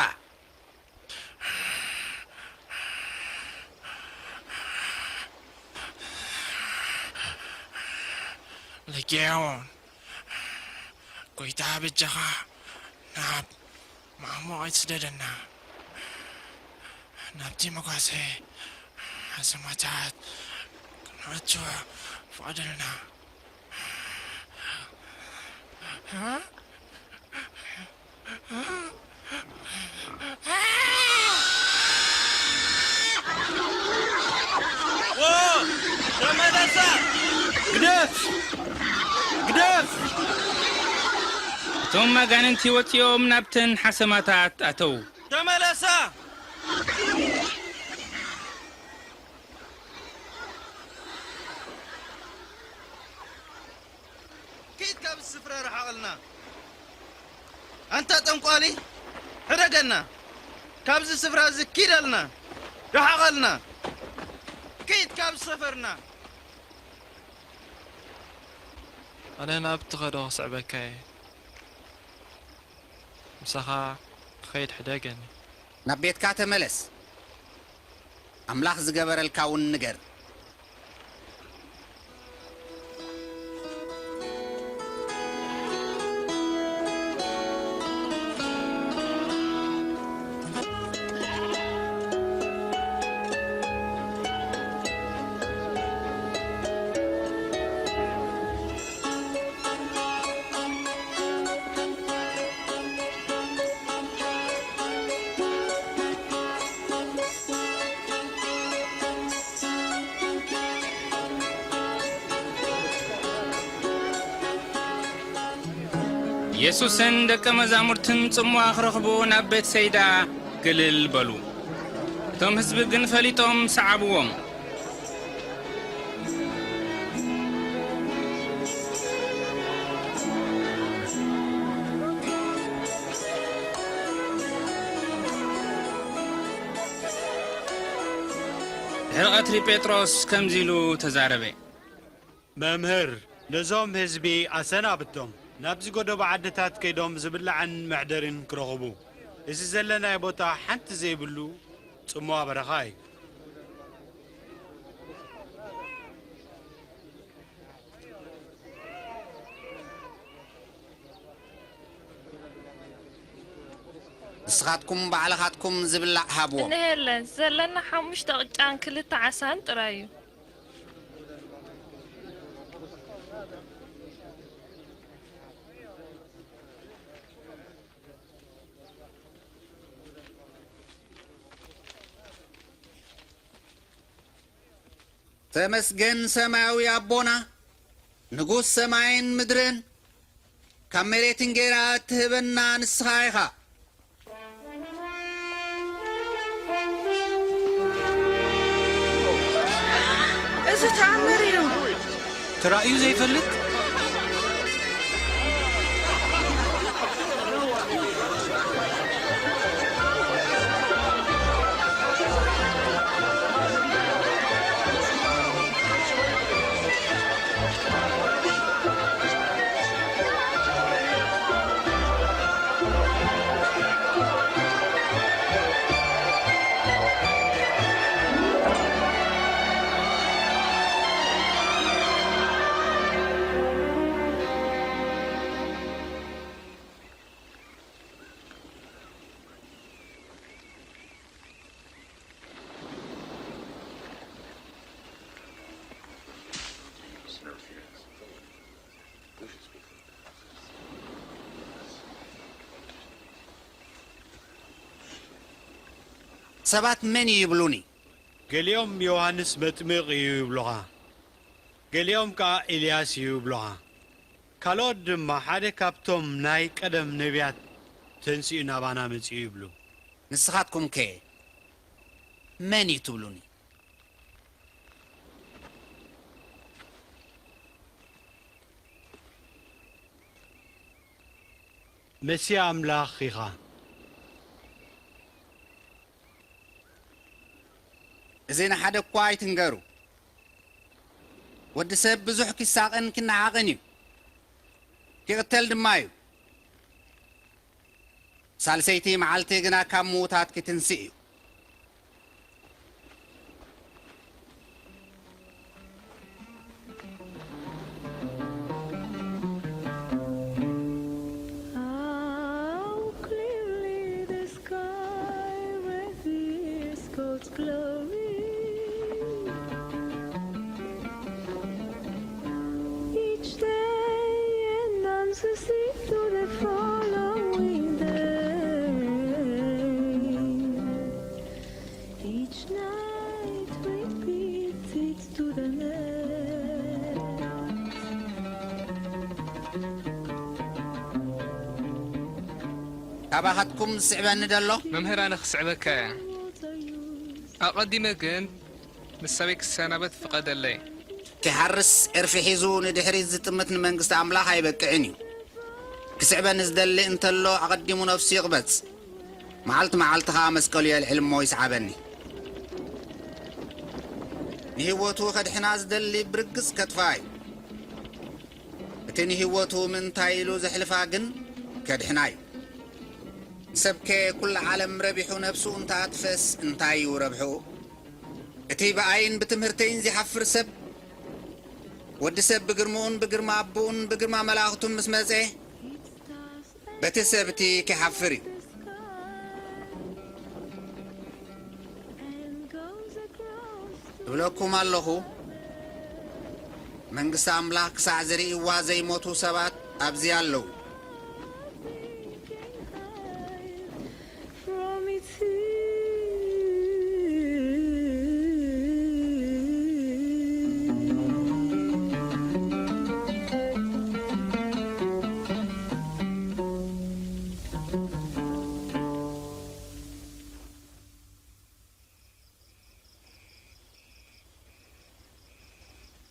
ለጌዮን ጎይታ ብጀኻ ናብ ማዕሞቕ ስደደና ናብቲ መጓሴ ኣዘማታት ክንኣትዎ ፍቐደልና ተመለሳ ግደፍ ግደፍ እቶም መጋንንቲ ወፂኦም ናብተን ሓሰማታት ኣተው ተመለሳ كيد كاب السفرة رح أقلنا أنت تنقالي حرقنا كابز السفرة زكيد لنا رح أقلنا كيد كاب سفرنا ኣነ ናብ ትኸዶ ክስዕበካየ ምሳኻ ክኸይድ ሕደገኒ ናብ ቤትካ ተመለስ ኣምላኽ ዝገበረልካ እውን ንገር ኢየሱስን ደቀ መዛሙርትን ጽሙዋ ክረኽቡ ናብ ቤት ሰይዳ ግልል በሉ። እቶም ህዝቢ ግን ፈሊጦም ሰዓብዎም። ድሕሪ ቀትሪ ጴጥሮስ ከምዚ ኢሉ ተዛረበ። መምህር ነዞም ህዝቢ ኣሰናብቶም ናብዚ ጎደቦ ዓድታት ከይዶም ዝብላዕን መሕደርን ክረኽቡ እዚ ዘለናይ ቦታ ሓንቲ ዘይብሉ ጽሙዋ በረኻ እዩ ንስኻትኩም ባዕልኻትኩም ዝብላዕ ሃብዎ እንሄለን ዘለና 5 ቅጫን 2 ዓሳን ጥራይ እዩ ተመስገን ሰማያዊ አቦና ንጉሥ ሰማይን ምድርን ካብ መሬትን ጌራ ትህበና ንስኻ ኢኻ እዚ ተኣምር እዩ ተራእዩ ዘይፈልጥ ሰባት መን ይብሉኒ ገሊኦም ዮሐንስ መጥምቕ እዩ ይብሉኻ ገሊኦም ከዓ ኤልያስ እዩ ይብሉኻ ካልኦት ድማ ሓደ ካብቶም ናይ ቀደም ነቢያት ተንሲኡ ናባና መጺኡ ይብሉ ንስኻትኩም ከ መን እዩ ትብሉኒ መሲያ ኣምላኽ ኢኻ እዚ ንሓደ እኳ ኣይትንገሩ ወዲ ሰብ ብዙሕ ክሳቕን ክነዓቕን እዩ ክቕተል ድማ እዩ ሳልሰይቲ መዓልቲ ግና ካብ ምዉታት ክትንስእ እዩ ካባኻትኩም ዝስዕበኒ ደሎ መምህር ኣነ ክስዕበካ እያ ኣቐዲመ ግን ምስ ሰበይ ክሰናበት ፍቐደለይ ክሓርስ ዕርፊ ሒዙ ንድሕሪት ዝጥምት ንመንግስቲ ኣምላኽ ኣይበቅዕን እዩ ክስዕበኒ ዝደሊ እንተሎ ኣቐዲሙ ነፍሱ ይቕበጽ መዓልቲ መዓልቲ ኸዓ መስቀሉ የልዕል እሞ ይስዓበኒ ንህይወቱ ኸድሕና ዝደሊ ብርግጽ ከጥፋ እዩ እቲ ንህይወቱ ምንታይ ኢሉ ዘሕልፋ ግን ከድሕና እዩ ሰብከ ኩل ዓለም ረቢሑ ነፍሱ እንታትፈስ እንታይ እዩ ረብሑ እቲ በኣይን ብትምህርተይን ዝሓፍር ሰብ ወዲ ሰብ ብግርሙኡን ብግርማ ኣቦኡን ብግርማ መላእኽቱን ምስ መጽ በቲ ሰብቲ ክሓፍር እዩ እብለኩም ኣለኹ መንግስቲ ኣምላኽ ክሳዕ ዝርእይዋ ዘይሞቱ ሰባት ኣብዚ ኣለዉ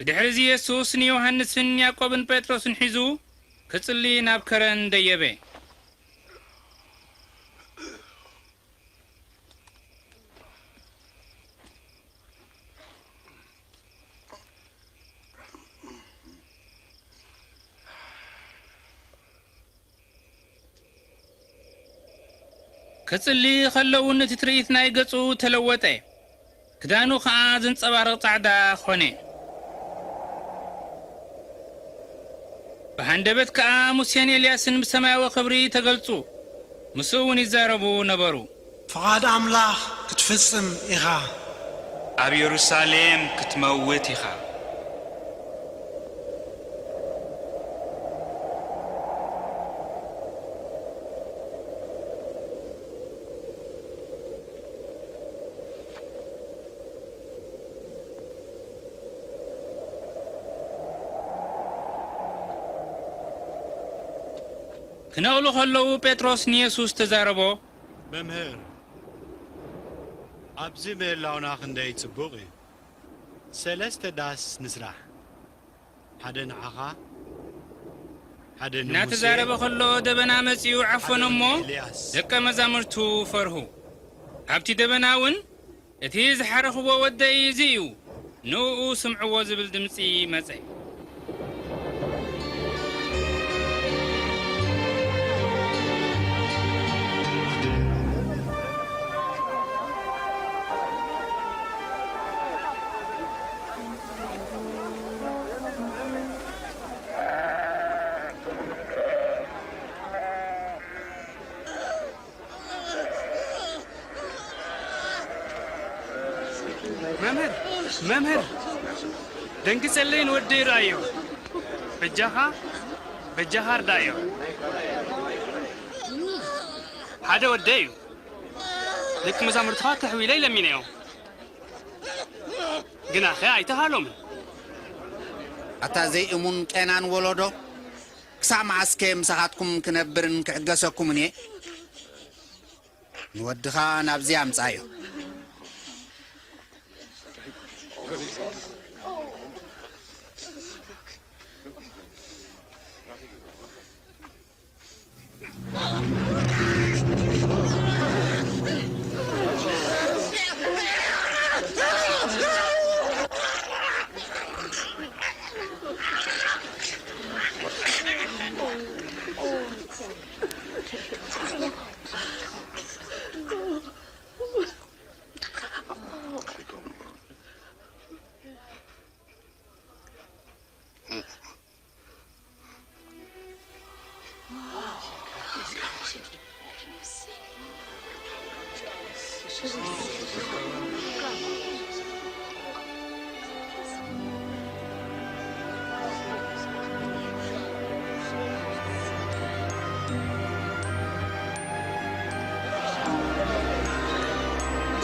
بدحرز يسوس يوحنسن يعقوبن بطرسن حيزو كصلي ناب كرن ديبه كصلي خلون تتريت ناي قصو تلوته كدانو خا زنصبارق صعدا خونه بهندبت كاموسين الياسن بسماء وخبري تقلصو مسون يزاربو نبرو فقاد أملاح كتفصم إخا أب يروساليم كتموت إخا كنقولو خلو بطرس نيسوس تزاربو ممهر أبزي ميلاونا خندي تبوغي سلسة داس نسرح حدا نعخا حدا نموسي ناتزاربو خلو دبنا مسيو عفو نمو دكا مزامرتو فرهو هابتي دبناون اتيز حرخو ودي يزيو نوء سمعو زبل دمسي مزي ممهر دنك سلين ودي رايو بجهار دايو هذا وديو ደቂ መዛሙርትኻ ከሕዊለ ይለሚነዮ ግና ኸ ኣይተሃሎም ኣታ ዘይእሙን ቄናን ወለዶ ክሳዕ መዓስከ ምሳኻትኩም ክነብርን ክዕገሰኩምን እየ ንወድኻ ናብዚ ኣምጻዮ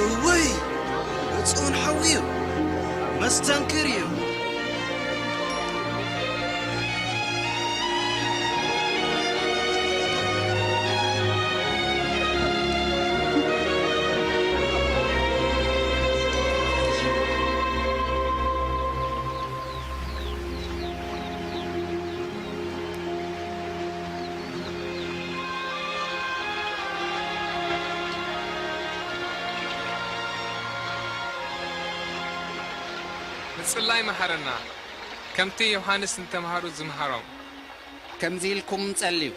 እወይ እጹን ሓዊዩ መስተንክር እዩ ንጽላይ መሃረና ከምቲ ዮሐንስ እንተምሃሩ ዝምሃሮም ከምዚ ኢልኩም ጸልዩ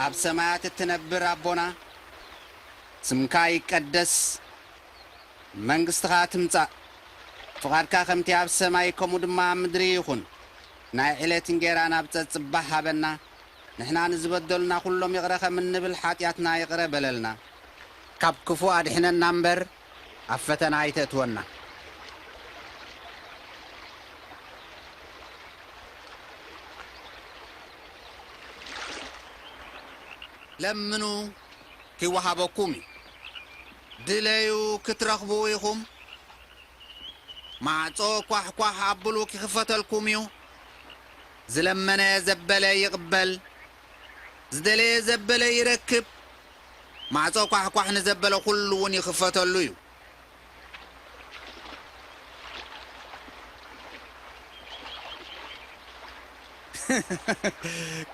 ኣብ ሰማያት እትነብር ኣቦና ስምካ ይቀደስ መንግሥትኻ ትምጻእ ፍቓድካ ከምቲ ኣብ ሰማይ ከምኡ ድማ ኣብ ምድሪ ይኹን ናይ ዕለት እንጀራ ናብፀት ጽባሕ ሃበና ንሕና ንዝበደሉና ኩሎም ይቕረ ከም እንብል ሓጢኣትና ይቕረ በለልና ካብ ክፉ ኣድሕነና እምበር ኣብ ፈተና ኣይተእትወና ለምኑ ክወሃበኩም ድለዩ ክትረኽቡ ኢኹም ማዕጾ ኳሕኳሕ ኣብሉ ክኽፈተልኩም እዩ ዝለመነ ዘበለ ይቕበል ዝደለየ ዘበለ ይረክብ ማዕጾ ኳሕኳሕ ንዘበለ ኩሉ እውን ይኽፈተሉ እዩ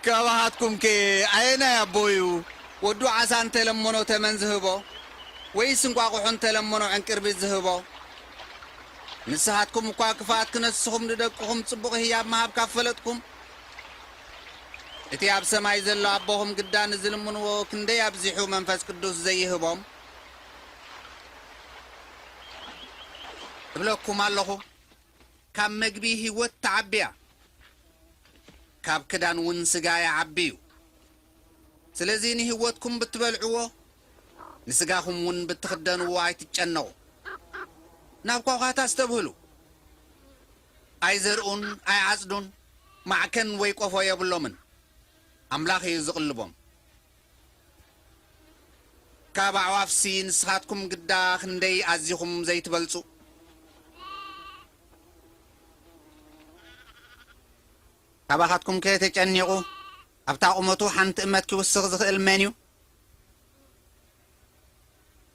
كواهاتكم كي أين يا بويو ودو عسان تلمونو تمن زهبو ويسن قاقوحون تلمونو عن كربي زهبو نسهاتكم كواكفات كنسخم ندقهم تصبغ هياب مهاب كافلتكم اتي اب سماي زلو أبوهم قدان زلمونو كندي أبزيحو منفس قدوس زيهبوم بلوكم اللهو كام مقبيه والتعبيع ካብ ክዳን ውን ስጋ ይዓብዩ ስለዚ ንህይወትኩም ብትበልዕዎ ንስጋኹም ውን ብትኽደንዎ ኣይትጨነቁ ናብ ኳኳታ ዝተብህሉ ኣይዘርኡን ኣይዓጽዱን ማዕከን ወይ ቆፎ የብሎምን ኣምላኽ እዩ ዝቕልቦም ካብ ኣዕዋፍሲ ንስኻትኩም ግዳ ክንደይ ኣዚኹም ዘይትበልጹ ካባኻትኩም ከየተጨኒቑ ኣብታ ቁመቱ ሓንቲ እመት ክውስኽ ዝኽእል መን እዩ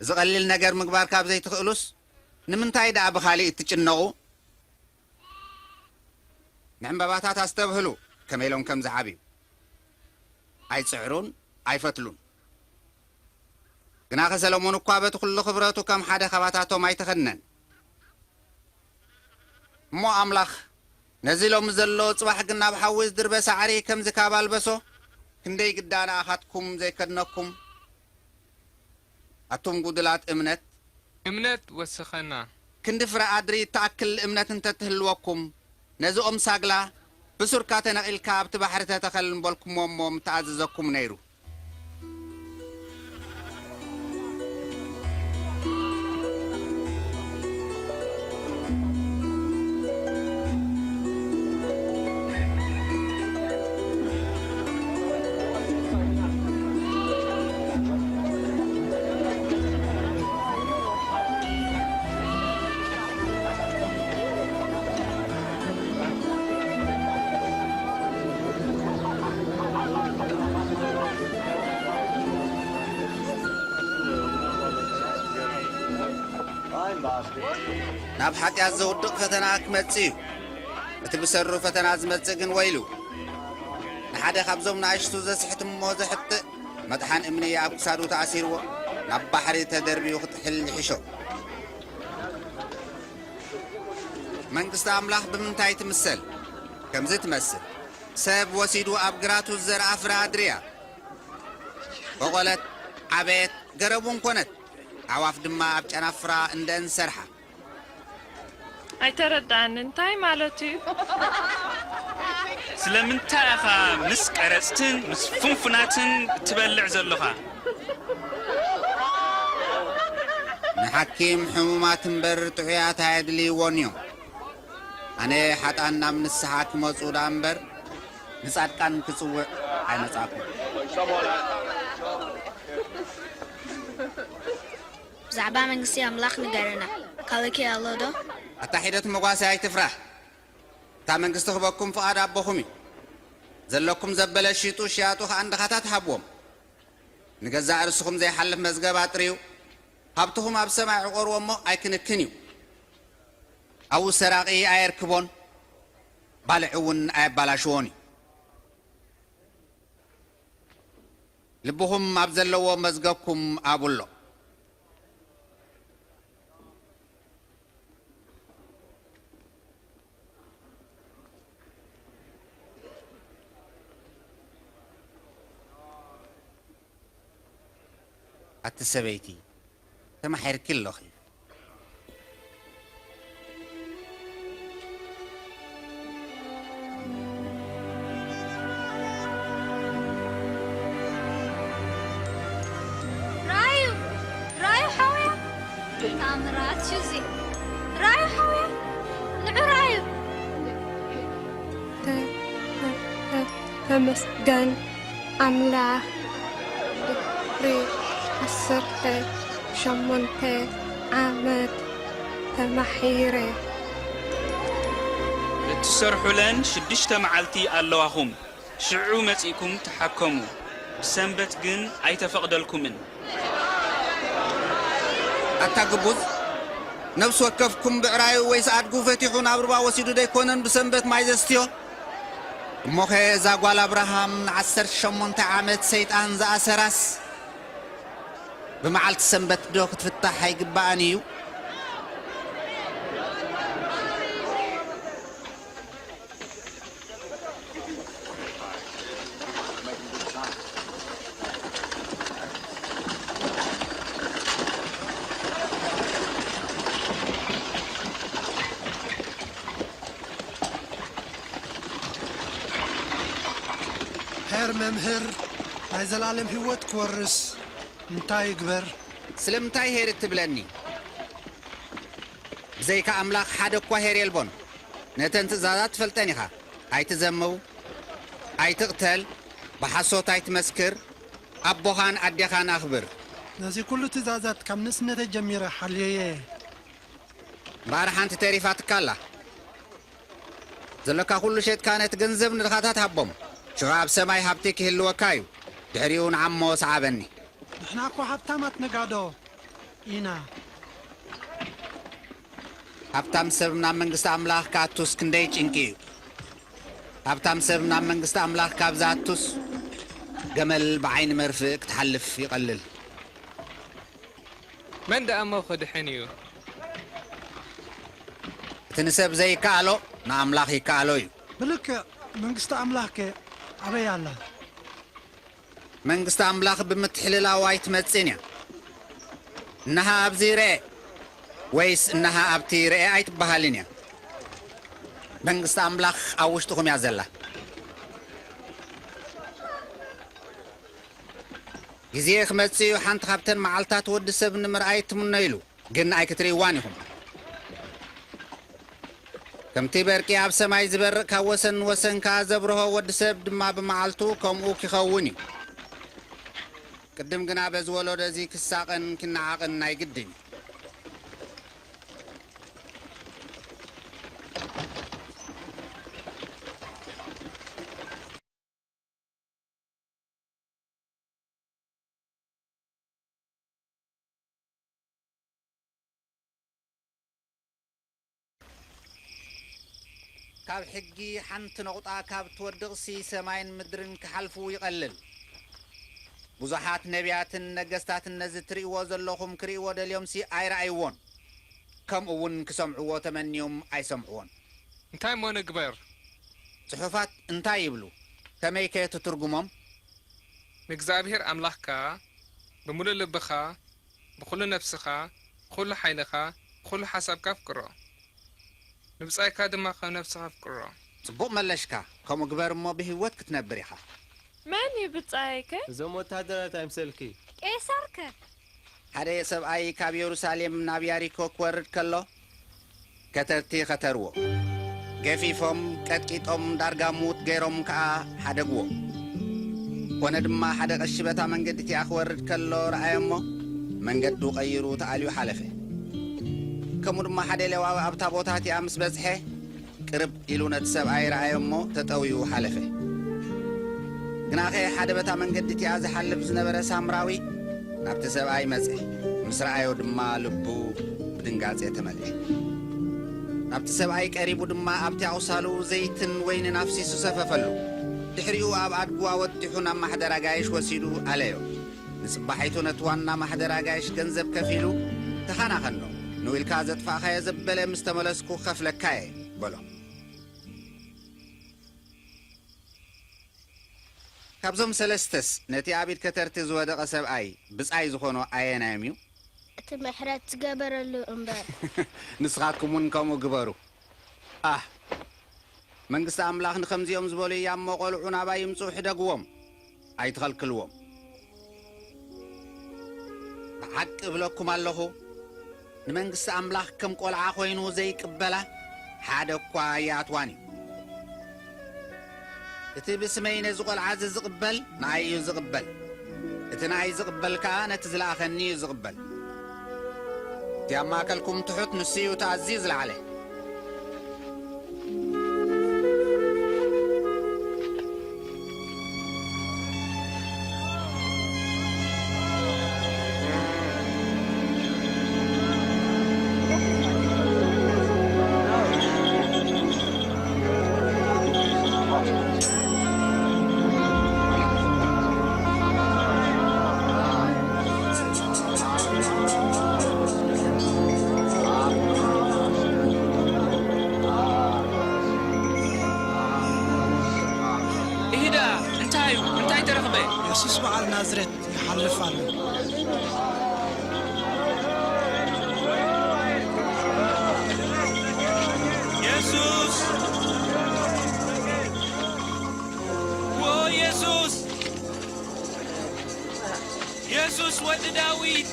ዝቐሊል ነገር ምግባር ካብ ዘይትኽእሉስ ንምንታይ ደኣ ብኻሊእ እትጭነቑ ንዕምበባታት ኣስተብህሉ ከመይ ኢሎም ከም ዝዓብዩ ኣይፅዕሩን ኣይፈትሉን ግና ኸሰሎሞን እኳ በቲ ኩሉ ኽብረቱ ከም ሓደ ኸባታቶም ኣይተኸድነን እሞ ኣምላኽ ነዚ ሎም ዘሎ ጽባሕ ግን ናብ ሓዊ ዝድርበ ሳዕሪ ከምዚ ካብ ኣልበሶ ክንደይ ግዳነ ኣኻትኩም ዘይከድነኩም ኣቶም ጉድላት እምነት ወስኸና ክንዲ ፍረ ኣድሪ ተኣክል እምነት እንተትህልወኩም ነዚኦም ሳግላ ብሱርካ ተነቒልካ ኣብቲ ባሕሪ ተተኸል እምበልኩሞ እሞም ተኣዝዘኩም ነይሩ ናብ ሓጢኣት ዘውድቕ ፈተና ክመጽእ እዩ እቲ ብሰሩ ፈተና ዝመጽእ ግን ወይሉ ንሓደ ካብዞም ንኣሽቱ ዘስሕት እሞ ዘሕጥእ መጥሓን እምኒ ኣብ ክሳዱ ተኣሲርዎ ናብ ባሕሪ ተደርቢዩ ክትሕል ይሕሾ መንግስቲ ኣምላኽ ብምንታይ ትምሰል ከምዚ ትመስል ሰብ ወሲዱ ኣብ ግራቱ ዘርአ ፍረ ኣድርያ በቖለት ዓበየት ገረቡን ኮነት ኣዕዋፍ ድማ ኣብ ጨናፍራ እንደን ሰርሓ ኣይተረዳእኒ እንታይ ማለት እዩ ስለምንታይ ኢኻ ምስ ቀረፅትን ምስ ፍንፍናትን እትበልዕ ዘለኻ ንሓኪም ሕሙማት እምበር ጥዑያት ኣየድልይዎን እዮም ኣነ ሓጣን ናብ ንስሓ ክመፁ ዳ እምበር ንጻድቃን ክጽውዕ ኣይመጻኩም ብዛዕባ መንግስቲ ኣምላኽ ንገረና ካልኪ ኣሎ ዶ ኣታ ሒደት መጓሲ ኣይትፍራሕ እታ መንግስቲ ክበኩም ፍቓድ ኣቦኹም እዩ ዘለኩም ዘበለ ሽጡ ሽያጡ ከዓ እንድኻታት ሃብዎም ንገዛእ ርስኹም ዘይሓልፍ መዝገባ ጥርዩ ሃብትኹም ኣብ ሰማይ ዕቆርዎ እሞ ኣይክንክን እዩ ኣብኡ ሰራቒ ኣየርክቦን ባልዕ እውን ኣየባላሽዎን እዩ ልብኹም ኣብ ዘለዎ መዝገብኩም ኣብሎ أنت سبيتي تما حيرك اللخي رايو حويا تامرات شوزي رايو حويا نعو رايو تمسجن أملاح عصرت شمنت عامت تمحيري تسرحوا لن شدشت معلتي اللواهم شعو متئكم تحكموا بسنبت جن أي تفقدلكم أتاقبوز نفس وكفكم بعراي ويسعد قوفتيحون أبربا وسيدو ديكونن بسنبت مايزستيو موخي زاقوال أبراهام عصر شمنت عامت سيطان زأسراس بمعلت سنبت دوك تفتح يقبانيو هير ممهر عايز العالم هوت كورس انتاي يكبر سلمتاي هير تبلني زيك أملاك حد كوا هير يلبون نتن تزادات فلتنيها أي تزمو أي تقتل بحصوت أي تمسكر أبوهان أديخان أخبر نزي كل تزازات كم نسنة جميرة حالية بارحان تتريفات كالا زلكا كل شيء كانت جنزب ندخاتات هبهم شغاب سماي هبتك هلو وكايو دحريون عمو صعبني احنا اكو حبتامات نقادو إينا هبتام سبنا منغست أملاك كاتوس كندي چنكيو هبتام سبنا منغست أملاك كابزاتوس جمل بعين مرفق تحلف يقلل من دا أمو خد حنيو تنسب زي كالو نا أملاك يكالوي بلك منغست أملاك أبي الله منغست أملاك بمتحللا وايت متسينيا إنها أبزيري ويس إنها أبتيري أيت بحالينيا منغست أملاك أوشتكم يا زلا يزيخ متسيو حانت خابتن معالتات ود سب نمر أيت منيلو قلنا أي كتري وانيهم كم تبركي أب سماي زبر كوسن وسن كازبره ود سب دما بمعالتو كم أوكي خووني قدم قنا بزولو رزيك الساقن كنا عاقن ناي قدني ካብ ሕጊ ሓንቲ ነቑጣ ካብ ትወድቕሲ ሰማይን ምድርን ክሓልፉ ይቐልል ብዙሓት ነቢያትን ነገስታትን ነዚ ትርእይዎ ዘለኹም ክርእይዎ ደልዮምሲ ኣይረኣይዎን ከምኡ እውን ክሰምዕዎ ተመኒዮም ኣይሰምዕዎን እንታይ ሞ ንግበር ጽሑፋት እንታይ ይብሉ ከመይ ከ ትትርጉሞም ንእግዚአብሔር ኣምላኽካ ብምሉእ ልብኻ ብኩሉ ነፍስኻ ብኩሉ ሓይልኻ ብኩሉ ሓሳብካ ፍቅሮ ንብጻይካ ድማ ከም ነፍስኻ ፍቅሮ ጽቡቕ መለሽካ ከምኡ ግበር እሞ ብህይወት ክትነብር ኢኻ መን ይብጻይከ እዞም ወታደራት ኣይምሰልኪ ቄሳርከ ሓደ ሰብኣይ ካብ ኢየሩሳሌም ናብ ያሪኮ ክወርድ ከሎ ከተርቲ ኸተርዎ ገፊፎም ቀጥቂጦም ዳርጋ ሙት ገይሮም ከዓ ሓደግዎ ኮነ ድማ ሓደ ቀሺ በታ መንገዲ እቲኣ ክወርድ ከሎ ረኣዮ እሞ መንገዱ ቀይሩ ተኣልዩ ሓለፈ ከምኡ ድማ ሓደ ሌዋዊ ኣብታ ቦታ እቲኣ ምስ በጽሐ ቅርብ ኢሉ ነቲ ሰብኣይ ረኣዮ እሞ ተጠውዩ ሓለፈ ግናኸ ሓደ በታ መንገዲ እቲኣ ዝሓልፍ ዝነበረ ሳምራዊ ናብቲ ሰብኣይ መጽእ ምስ ረኣዮ ድማ ልቡ ብድንጋጼ ተመልአ ናብቲ ሰብኣይ ቀሪቡ ድማ ኣብቲ ኣውሳሉ ዘይትን ወይንን ኣፍሲሱ ሰፈፈሉ ድሕሪኡ ኣብ ኣድጉ ወጢሑ ናብ ማሕደር ኣጋይሽ ወሲዱ ኣለዮ ንጽባሒቱ ነቲ ዋና ማሕደር ኣጋይሽ ገንዘብ ከፊሉ ተኻናኸኖ ንውኢልካ ዘጥፋእኻዮ ዘበለ ምስ ተመለስኩ ኸፍለካ እየ በሎ ካብዞም ሰለስተስ ነቲ ኣብ ኢድ ከተርቲ ዝወደቐ ሰብኣይ ብጻይ ዝኾኑ ኣየናዮም እዩ እቲ ምሕረት ዝገበረሉ እምበር ንስኻትኩም እውን ከምኡ ግበሩ መንግስቲ ኣምላኽ ንኸምዚኦም ዝበሉ እያ እሞ ቆልዑ ናባይ ይምፁ ሕደግዎም ኣይትኸልክልዎም ብሓቂ እብለኩም ኣለኹ ንመንግስቲ ኣምላኽ ከም ቆልዓ ኮይኑ ዘይቅበላ ሓደ እኳ ይኣትዋን እዩ እቲ ብስመይ ነዚ ቆልዓ ዝቕበል ንኣይ እዩ ዝቕበል እቲ ንኣይ ዝቕበል ከዓ ነቲ ዝለኣኸኒ እዩ ዝቕበል እቲ ኣብ ማእከልኩም ትሑት ንሱ እዩ ተኣዝዩ ዝለዓለ ኢየሱስ በዓል ናዝሬት ይሓልፍ ኣሎ ኢየሱስ ኢየሱስ ኢየሱስ ወዲ ዳዊት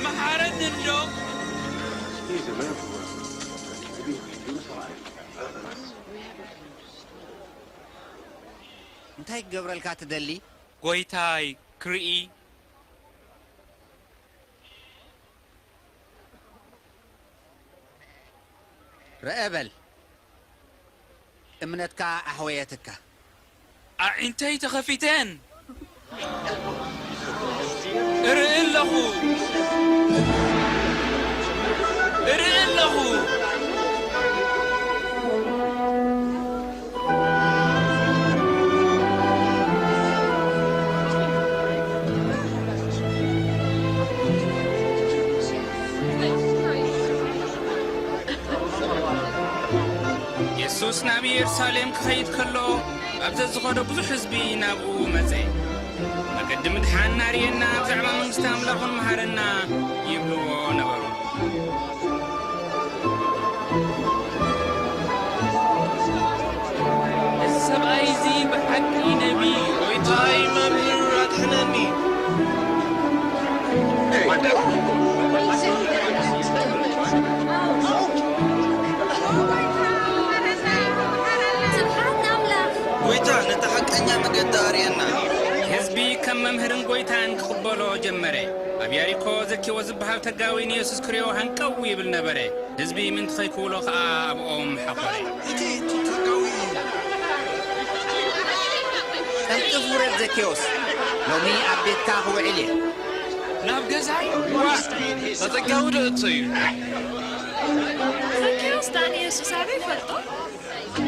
መሓረኒ እንዶ እንታይ ክገብረልካ ትደሊ ጎይታይ ክርኢ ረአበል እምነትካ ኣሕወየትካ ኣዒንተይ ተኸፊተን እርኢ ኣለኹ እርኢ ኣለኹ ኢየሱስ ናብ ኢየሩሳሌም ክኸይድ ከሎ ኣብዘ ዝኸዶ ብዙሕ ህዝቢ ናብኡ መፀ መገዲ ምድሓን ናርየና ብዛዕባ መንግስቲ ኣምላኹን መሃረና ይብልዎ ነበሩ እዚ ሰብኣይ እዚ ብሓቂ ነቢይ ጎይታይ መምህር ኣድሕነኒ ጎይታ ነቲ ሓቀኛ መገዲ ኣርየና ህዝቢ ከም መምህርን ጎይታን ክቕበሎ ጀመረ ኣብ ያሪኮ ዘኪዎ ዝበሃል ተጋዊ ንኢየሱስ ክሪኦ ሃንቀው ይብል ነበረ ህዝቢ ምንቲ ኸይክብሎ ከዓ ኣብኦም ሓኾረ እቲ ተጋዊ ጠንቅፍ ውረድ ዘኬዎስ ሎሚ ኣብ ቤትካ ክውዕል እየ ናብ ገዛይ ተጸጋዊ ዶ እቶ እዩ ዘኬዎስ ዳን ኢየሱስ ኣበይ ፈልጦ Oh,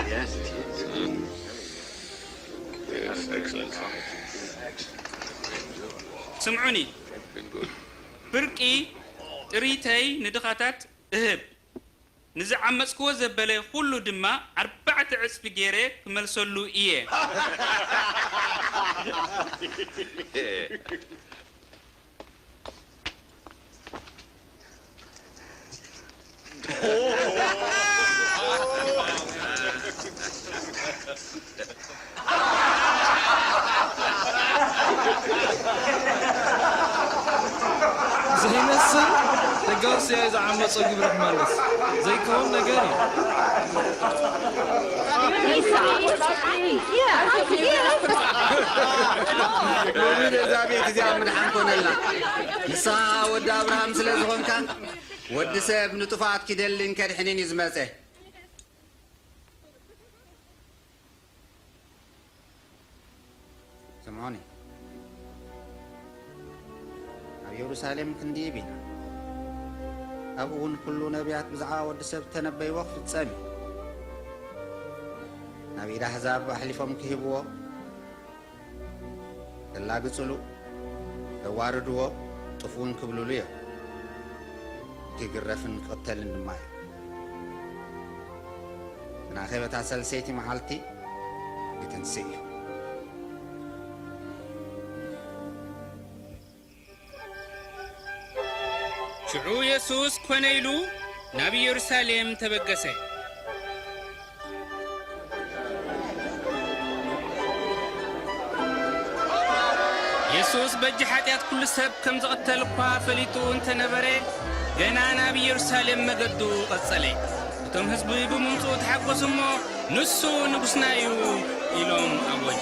yes, it is. Yes, excellent. سمعوني برقي ጥሪተይ ንድኻታት እህብ ንዝዓመፅክዎ ዘበለ ኩሉ ድማ 4 ዕፅፊ ገይረ ክመልሰሉ እየ زيمسل تقاس يا إذا عمص قبرك مالس زي كون نجاري ومن زابيت زي من حنكون الله نسا ود أبراهام سلزهم كان ود سب نطفات كده اللي نكر حنين يزمسه سمعوني يروسالم كندي بينا أبون كل نبيات بزعا ود سب تنبي وقت تسامي نبي الأحزاب أحلفهم كهبوا لا قتلوا واردوا طفون كبلوا ليه كيقرفن قتل النماية أنا خيبة عسل سيتي محالتي بتنسيه ሽዑ ኢየሱስ ኮነ ኢሉ ናብ ኢየሩሳሌም ተበገሰ ኢየሱስ በእጅ ኃጢአት ኩሉ ሰብ ከም ዝቐተል እኳ ፈሊጡ እንተነበረ ገና ናብ ኢየሩሳሌም መገዱ ቐጸለ እቶም ህዝቢ ብምምፅኡ ተሓጐሱ እሞ ንሱ ንጉስና እዩ ኢሎም ኣወጁ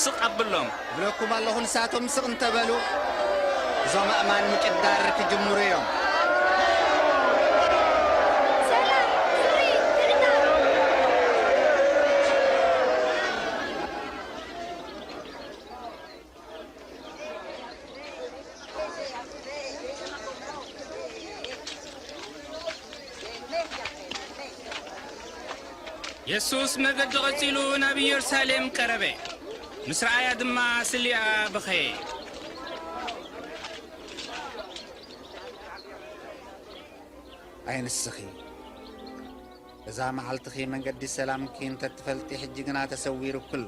ስቕ ኣብሎም ብለኩም ኣለኹ ንሳቶም ስቕ እንተበሉ እዞም ኣእማን ምጭዳር ክጅምሩ እዮም ኢየሱስ መገዲ ቐጺሉ ናብ ኢየሩሳሌም ቀረበ ምስ ረኣያ ድማ ስልያ በኸየ ኣይንስኺ እዛ መዓልትኺ መንገዲ ሰላምኪ እንተትፈልጢ ሕጂ ግና ተሰዊሩ ኩሎ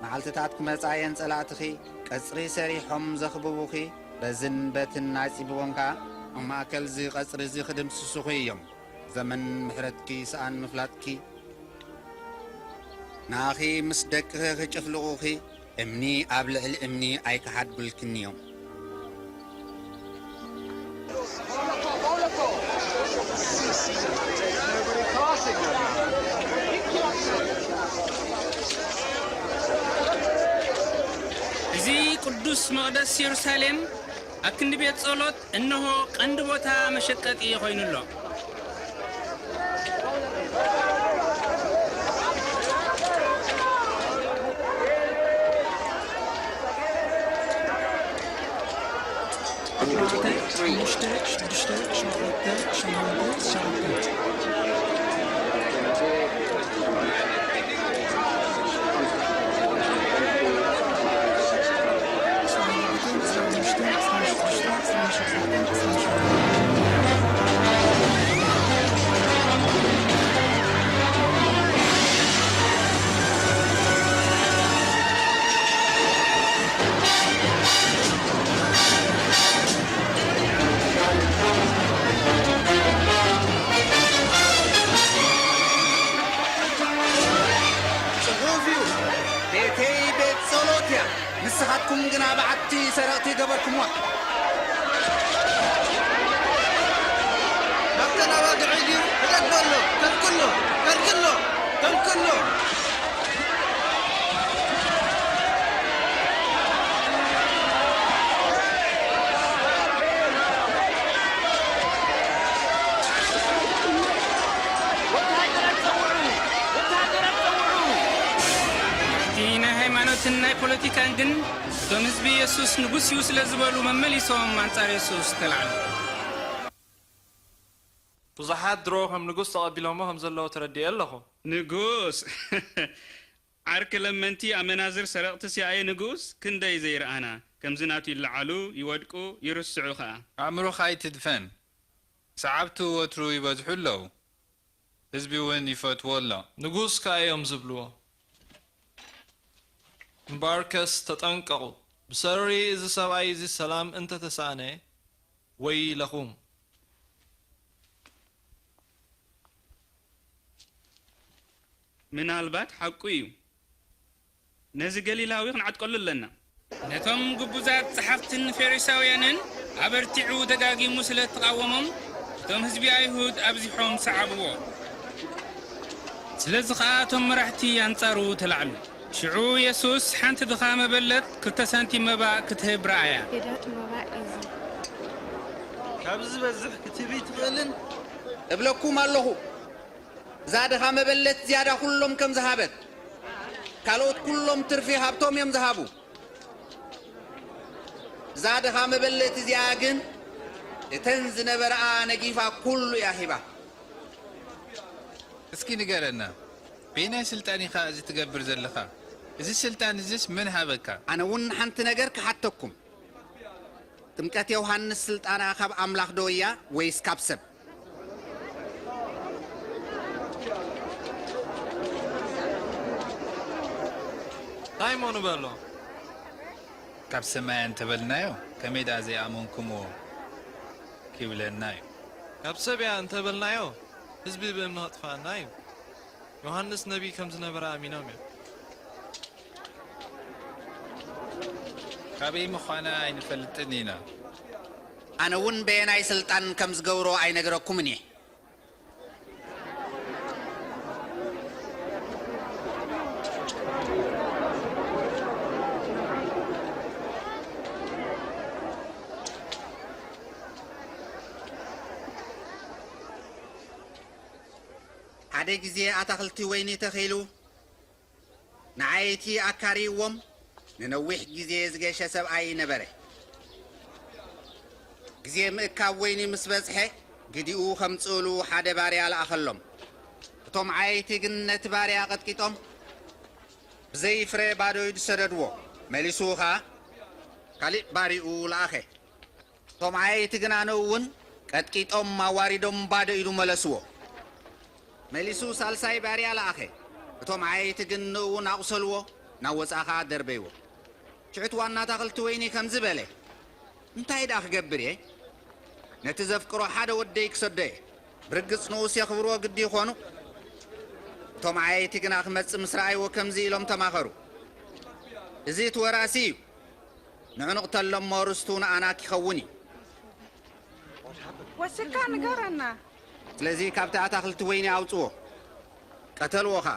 መዓልትታት ክመጻየን ጸላእትኺ ቀጽሪ ሰሪሖም ዘኽብቡኺ በዝን በትን ናጺብቦም ከዓ ኣብ ማእከል ዚ ቐጽሪ እዚ ክድምስሱኺ እዮም ዘመን ምሕረትኪ ሰኣን ምፍላጥኪ ናኺ ምስ ደቅኺ ክጭፍልቑኺ እምኒ ኣብ ልዕሊ እምኒ ኣይክሓድጉልክን እዮም እዚ ቅዱስ መቕደስ ኢየሩሳሌም ኣብ ክንዲ ቤት ጸሎት እነሆ ቀንዲ ቦታ መሸቀጢ ኾይኑሎ ንስኻትኩም ግና በዓቲ ሰረቕቲ ገበርኩምዋ ተናባግዕ ድዩ እደግበሎ ከልክሎ ናይ ፖለቲካን ግን እቶም ህዝቢ ኢየሱስ ንጉስ እዩ ስለ ዝበሉ መመሊሶም አንጻር ኢየሱስ ተላዕሉ ብዙሓት ድሮ ከም ንጉስ ተቐቢሎሞ ከም ዘለዎ ተረዲየ ኣለኹ ንጉስ ዓርክ ለመንቲ ኣመናዝር ሰረቕቲ ሲኣየ ንጉስ ክንደይ ዘይረኣና ከምዝናቱ ይለዓሉ ይወድቁ ይርስዑ ከዓ ኣእምሮኻ ኣይትድፈን ሰዓብቲ ወትሩ ይበዝሑ ኣለዉ ህዝቢ እውን ይፈትዎ ኣሎ ንጉስ ከዓ እዮም ዝብልዎ እምበርከስ ተጠንቀቑ ብሰሪ እዚ ሰብኣይ እዚ ሰላም እንተተሳእነ ወይ ለኹም ምናልባት ሓቁ እዩ ነዚ ገሊላዊ ክንዓጥቀሉ ኣለና ነቶም ግቡዛት ጸሓፍትን ፈሪሳውያንን ኣበርቲዑ ደጋጊሙ ስለ ተቃወሞም እቶም ህዝቢ ኣይሁድ ኣብዚሖም ሰዓብዎ ስለዚ ከዓ እቶም መራሕቲ አንጻሩ ተላዕሉ ሽዑ ኢየሱስ ሓንቲ ድኻ መበለት 2 ሳንቲም መባእ ክትህብ ረኣያ ሂደት መባእ እዚ ካብዚ ዝበዝሕ ክትቢ ትኽእልን እብለኩም ኣለኹ እዛ ድኻ መበለት ዝያዳ ኩሎም ከም ዝሃበት ካልኦት ኩሎም ትርፊ ሃብቶም እዮም ዝሃቡ እዛ ድኻ መበለት እዚኣ ግን እተን ዝነበረኣ ነጊፋ ኩሉ እያ ሂባ እስኪ ንገረና በናይ ስልጣን ኢኻ እዚ ትገብር ዘለኻ እዚ ስልጣን እዚስ ምን ሃበካ ኣነ እውን ሓንቲ ነገር ክሓተኩም ጥምቀት ዮሃንስ ስልጣና ካብ ኣምላኽ ዶ እያ ወይስ ካብ ሰብ እንታይ ሞ ንበሎ ካብ ሰማይ እንተበልናዮ ከመይ ዳ ዘይኣመንኩምዎ ክብለና እዩ ካብ ሰብ እያ እንተበልናዮ ህዝቢ ብእምነ ክጥፋአና እዩ ዮሃንስ ነቢ ከም ዝነበረ ኣሚኖም እዮም ካበይ ምዃና ኣይንፈልጥን ኢና ኣነ እውን በየናይ ስልጣን ከም ዝገብሮ ኣይነገረኩምን እየ ሓደ ጊዜ ኣታኽልቲ ወይኒ ተኺሉ ንዓይቲ ኣካሪዎም ንነዊሕ ጊዜ ዝገሸ ሰብኣይ ነበረ ጊዜ ምእካብ ወይኒ ምስ በጽሐ ግዲኡ ከምጽእሉ ሓደ ባርያ ለኣኸሎም እቶም ዓይቲ ግን ነቲ ባርያ ቀጥቂጦም ብዘይፍረ ባዶ ኢዱ ሰደድዎ መሊሱ ኸዓ ካሊእ ባሪኡ ለኣኸ እቶም ዓይቲ ግን ኣነ እውን ቀጥቂጦም ኣዋሪዶም ባዶ ኢዱ መለስዎ መሊሱ ሳልሳይ ባርያ ለኣኸ እቶም ዓይቲ ግን ንእውን ኣቑሰልዎ ናብ ወፃኻ ደርበይዎ ሽዑት ዋና ኣታኽልቲ ወይኒ ከም ዝበለ እንታይ ዳ ክገብር እየ ነቲ ዘፍቅሮ ሓደ ወደይ ክሰዶ እየ ብርግጽ ንኡስ የኽብርዎ ግዲ ይኾኑ እቶም ዓይቲ ግና ክመጽእ ምስ ረኣይዎ ከምዚ ኢሎም ተማኸሩ እዚ እቲ ወራሲ እዩ ንዕኑቕ ተሎሞ ርስቱ ንኣና ክኸውን እዩ ወስካ ንገረና ስለዚ ካብቲ ኣታኽልቲ ወይኒ ኣውፅዎ ቀተልዎ ኸ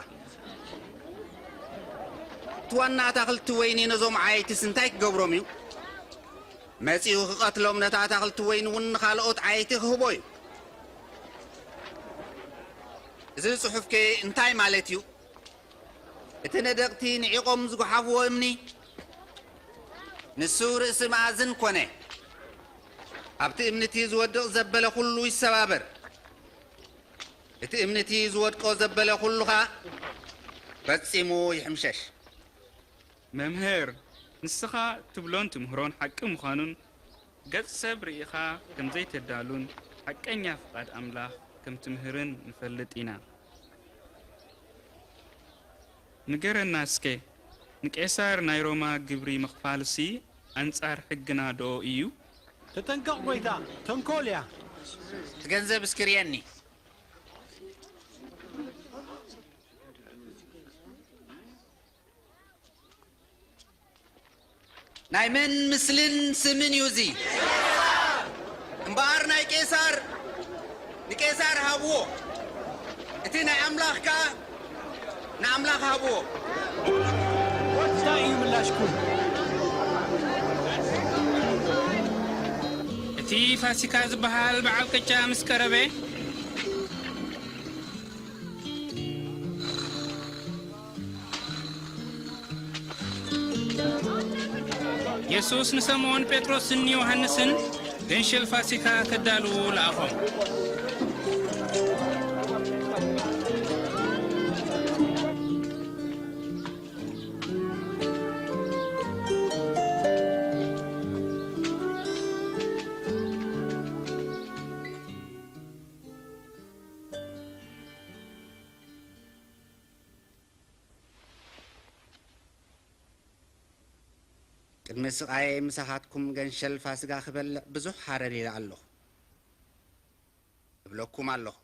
እቲ ዋና ኣታኽልቲ ወይኒ ነዞም ዓይትስ እንታይ ክገብሮም እዩ መጺኡ ክቐትሎም ነቲ ኣታኽልቲ ወይኒ እውን ንኻልኦት ዓይቲ ክህቦ እዩ እዚ ጽሑፍ ከ እንታይ ማለት እዩ እቲ ነደቕቲ ንዒቖም ዝጓሓፍዎ እምኒ ንሱ ርእሲ መኣዝን ኮነ ኣብቲ እምንቲ ዝወድቕ ዘበለ ኩሉ ይሰባበር እቲ እምንቲ ዝወድቆ ዘበለ ኩሉ ኸ ፈጺሙ ይሕምሸሽ መምህር ንስኻ ትብሎን ትምህሮን ሓቂ ምዃኑን ገጽ ሰብ ርኢኻ ከም ዘይተዳሉን ሓቀኛ ፍቓድ ኣምላኽ ከም ትምህርን ንፈልጥ ኢና ንገረና እስከ ንቄሳር ናይ ሮማ ግብሪ ምኽፋልሲ ኣንጻር ሕግና ዶ እዩ ተጠንቀቕ ጎይታ ተንኰል እያ እቲ ገንዘብ እስክርየኒ ናይ መን ምስልን ስምን እዩ እዚ እምበኣር ናይ ቄሳር ንቄሳር ሃብዎ እቲ ናይ ኣምላኽ ከዓ ንኣምላኽ ሃብዎ እንታይ እዩ ምላሽኩም እቲ ፋሲካ ዝበሃል በዓል ቅጫ ምስ ቀረበ ኢየሱስ ንሰምዖን ጴጥሮስን ዮሐንስን ገንሸል ፋሲካ ከዳልዉ ለኣኾም ቅድሚ ስቃየ ምሳኻትኩም ገንሸል ፋሲካ ክበልዕ ብዙሕ ሓረሪረ ኣለኹ እብለኩም ኣለኹ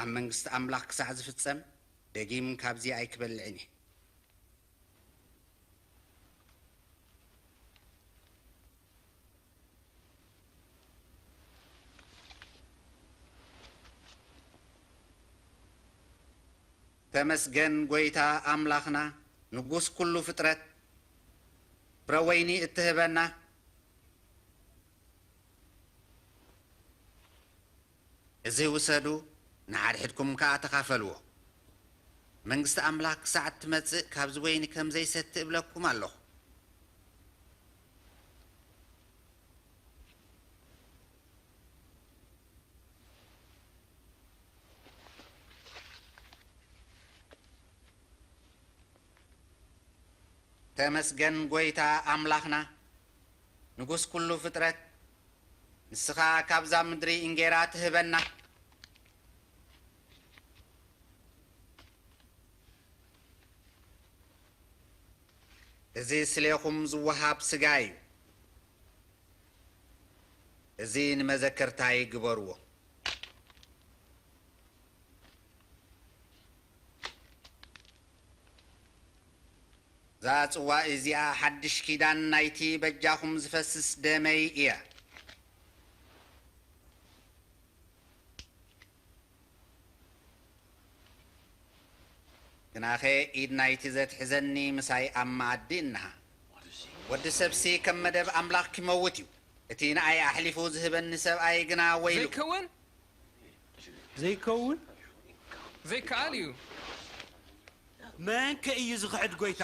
ኣብ መንግስቲ ኣምላኽ ክሳዕ ዝፍጸም ደጊም ካብዚ ኣይክበልዕን እየ ተመስገን ጎይታ ኣምላኽና ንጉስ ኩሉ ፍጥረት ፍረወይኒ እትህበና እዚ ውሰዱ ንሓድሕድኩም ከዓ ተኻፈልዎ መንግስቲ ኣምላኽ ክሳዕ እትመጽእ ካብዚ ወይኒ ከም ዘይሰቲ እብለኩም ኣለኹ ተመስገን ጎይታ ኣምላኽና ንጉስ ኩሉ ፍጥረት ንስኻ ካብዛ ምድሪ እንጌራ ትህበና እዚ ስለኹም ዝወሃብ ስጋ እዩ እዚ ንመዘከርታይ ግበርዎ ዛ ጽዋ እዚኣ ሓድሽ ኪዳን ናይቲ በጃኹም ዝፈስስ ደመይ እያ ግናኸ ኢድ ናይቲ ዘትሕዘኒ ምሳይ ኣብ መኣዲ እንሃ ወዲ ሰብሲ ከም መደብ ኣምላኽ ክመውት እዩ እቲ ንኣይ ኣሕሊፉ ዝህበኒ ሰብኣይ ግና ወይሉ ዘይከኣል እዩ መን ከ እዩ ዝኽዕድ ጎይታ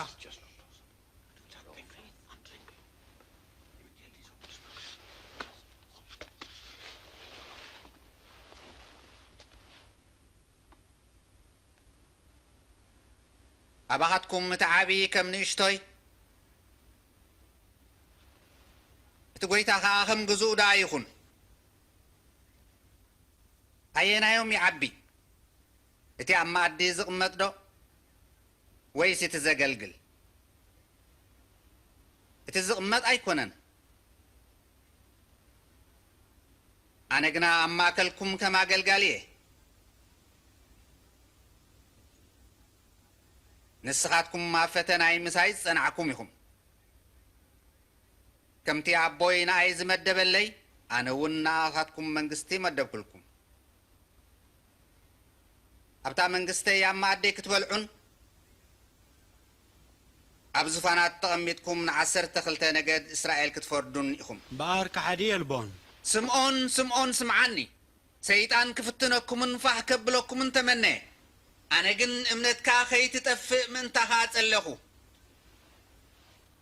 ኣባኻትኩም እቲ ዓብዪ ከም ንእሽቶይ እቲ ጐይታ ከዓ ከም ግዙእ ዳ ይኹን ኣየናዮም ይዓቢ እቲ ኣብ መኣዲ ዝቕመጥ ዶ ወይስ እቲ ዘገልግል እቲ ዝቕመጥ ኣይኮነን ኣነ ግና ኣብ ማእከልኩም ከም ኣገልጋሊ እየ ንስኻትኩም ኣብ ፈተናይ ምሳይ ዝጸናዕኩም ኢኹም ከምቲ ኣቦይ ንኣይ ዝመደበለይ ኣነ እውን ንኣኻትኩም መንግስቲ መደብኩልኩም ኣብታ መንግስተይ ኣብ መኣደይ ክትበልዑን ኣብ ዙፋናት ተቐሚጥኩም ን12 ነገድ እስራኤል ክትፈርዱን ኢኹም በኣር ከሓዲ የልቦን ስምዖን ስምዖን ስምዓኒ ሰይጣን ክፍትነኩምን ፋሕ ከብለኩምን ተመነየ ኣነ ግን እምነትካ ከይትጠፍእ ምእንታኻ ጸለኹ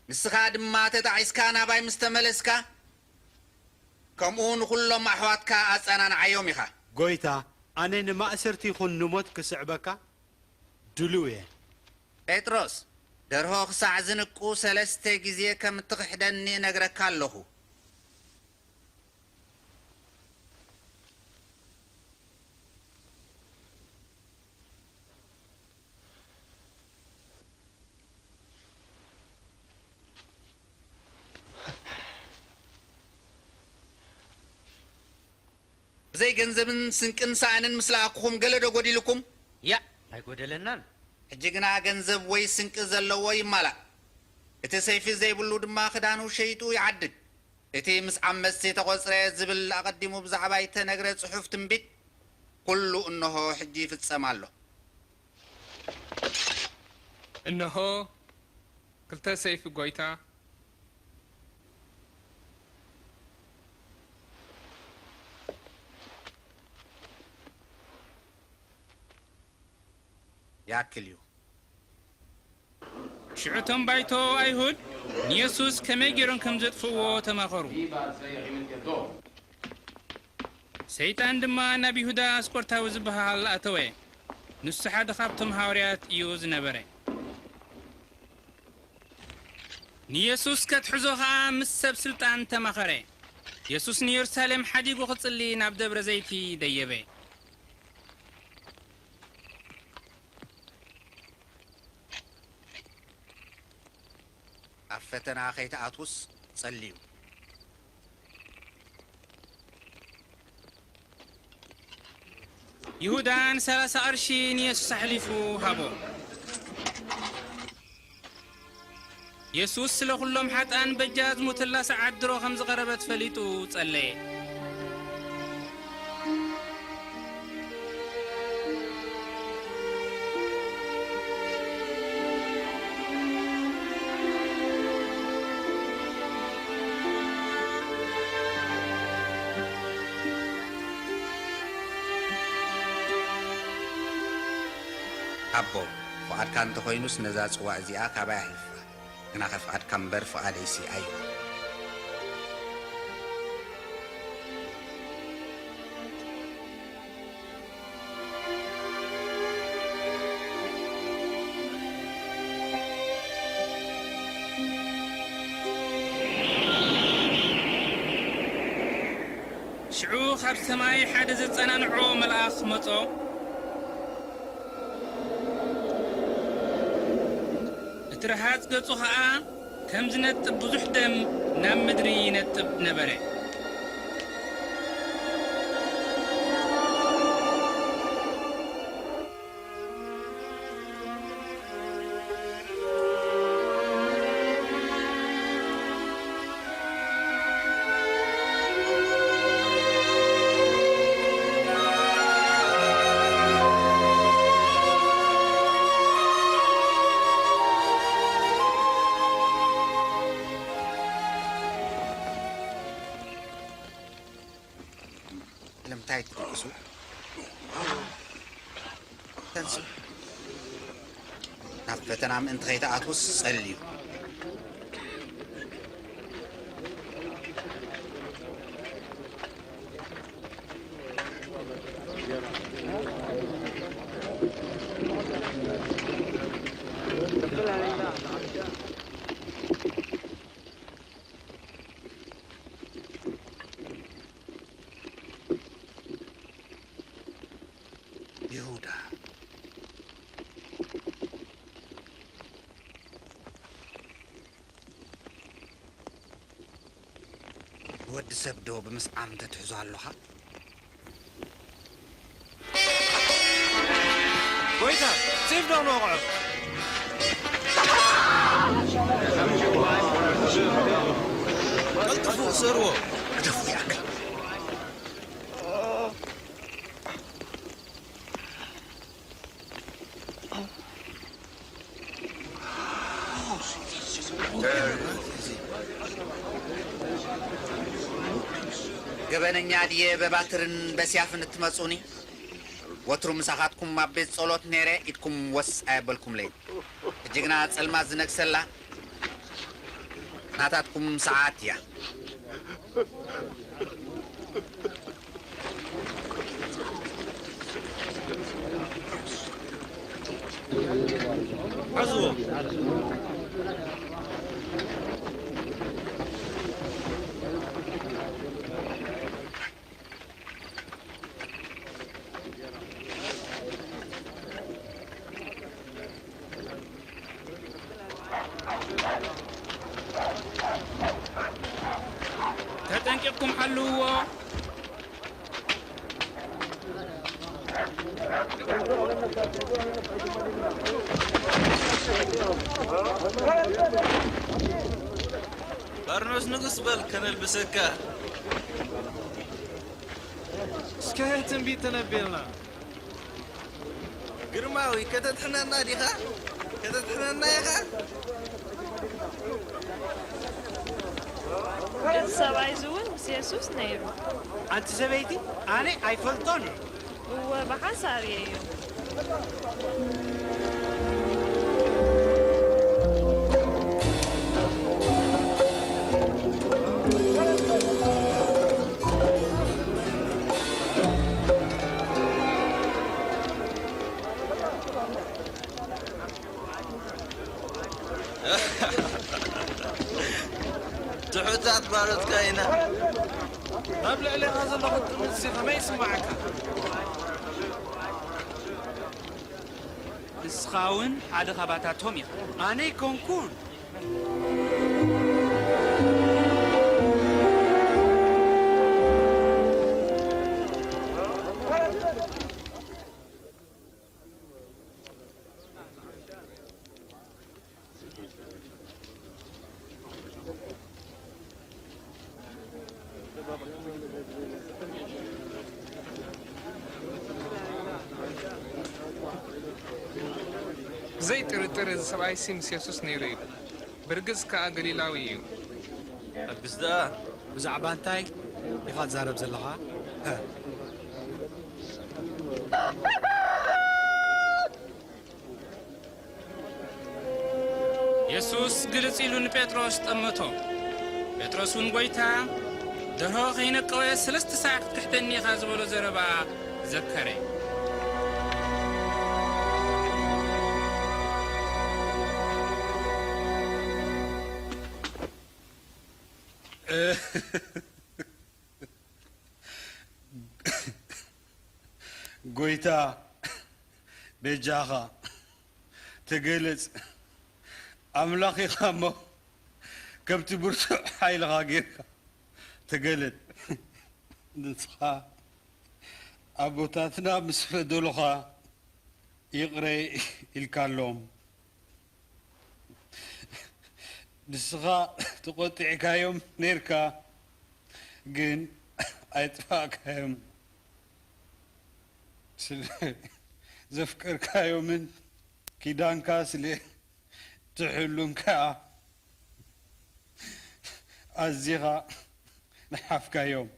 ንስኻ ድማ ተጣዒስካ ናባይ ምስ ተመለስካ ከምኡ ንኹሎም ኣሕዋትካ ኣጸናንዓዮም ኢኻ ጎይታ ኣነ ንማእሰርቲ ይኹን ንሞት ክስዕበካ ድልው እየ ጴጥሮስ ደርሆ ክሳዕ ዝንቁ 3 ግዜ ከም እትኽሕደኒ እነግረካ ኣለኹ زي جنزبن سنكن ساينن مسلاكم قلدو قديلكم يا لا يقودلنان حجينا جنزب وي سنك زلو وي مالا اتسيفي زي بلو دما خدانو شيطو يعدد إتي مس عمس تقصري زبل أقدمه بزعباي تنقر صحف تنبت كله إنه حجي في السمالو إنه كلتا سيف قويتا ياكليو شعوتهم بايتو أيهود نيسوس كما يجرون كم زد فوو تماخرو سيطان دما نبي هدا سبورتا وزبها الأتوي نسحا دخابتم هاوريات يوز نبري نيسوس كتحزوها مسب سلطان تماخري يسوس نيرسالم حديقو خصلي نابد برزيتي ديبي أفتنا خيت أتوس صليو يهودان 30 قرشين يسوس حليفو هابو يسوس لكلهم حتان بجاز متلا ساعات درو 5 قربت فليتو صلي أبو فؤاد كان تخوينوس نزاز وازيا كابا يحلف كنا فؤاد كامبر فؤاد يسي أيوة شعو خاب سماي حادث تصنعنعو ملأخ مصو ترهات قصو خاء كم زنت بزح دم نام مدري نتب نبري لم تايت تقصو تنسو نفتنا عم انت خيت أتوس صليو يهودا ود سبدو بمسعام تتحزو اللوها قويتا سيف دون وقعه قلت فوق سروه أدفو ياك قبنني عادية بباترن بسيافن التمسوني وترو مساحاتكم ما بيت صلوت نيري إدكم وسع بالكم لي جينا تسلما زنك سلا ناتاتكم ساعات يا عزوه تتنقبكم حلوه ባርኖስ ንጉስ በል ከነልብሰካ እስከ ትንቢት ተነብየልና ግርማዊ ከተትሕነና ዲኻ ከተትሕነና ኢኻ እዚ ሰብኣይ እውን ምስ የሱስ ነይሩ ኣንቲ ሰበይቲ ኣነ ኣይፈልጦን እወ ብሓሳብ እዩ ትሑታት ማለትካ ኢና ናብ ልዕሊኻ ዘለኹ ጥምሲ ከመይ ይስማዓካ ንስኻ እውን ሓደ ኻባታቶም ኢኻ ኣነ ይኮንኩን زي ጥርጥር እዚ ሰብኣይ ምስ የሱስ ነይሩ እዩ ብርግጽ ከዓ ገሊላዊ እዩ ኣግስ ደኣ ብዛዕባ እንታይ ኢኻ ትዛረብ ዘለኻ የሱስ ግልጽ ኢሉ ንጴጥሮስ ጠመቶ ጴጥሮስ እውን ጐይታ ደርሆ ኸይነቀወ 3 ሰዓት ክትክሕተኒ ኢኻ ዝበሎ ዘረባ ዘከረ ጐይታ በጃኻ ተገለጽ ኣምላኽ ኢኻ እሞ ከምቲ ብርቱዕ ሓይልኻ ጌርካ ተገለጥ ንስኻ ኣቦታትና ምስ ፈደሉኻ ይቕረ ኢልካ ኣሎም ንስኻ ተቖጢዕካዮም ነርካ ግን ኣይጥፋእካዮም ስለ ዘፍቀርካዮምን ኪዳንካ ስለ ትሕሉን ከዓ ኣዚኻ ንሓፍካዮም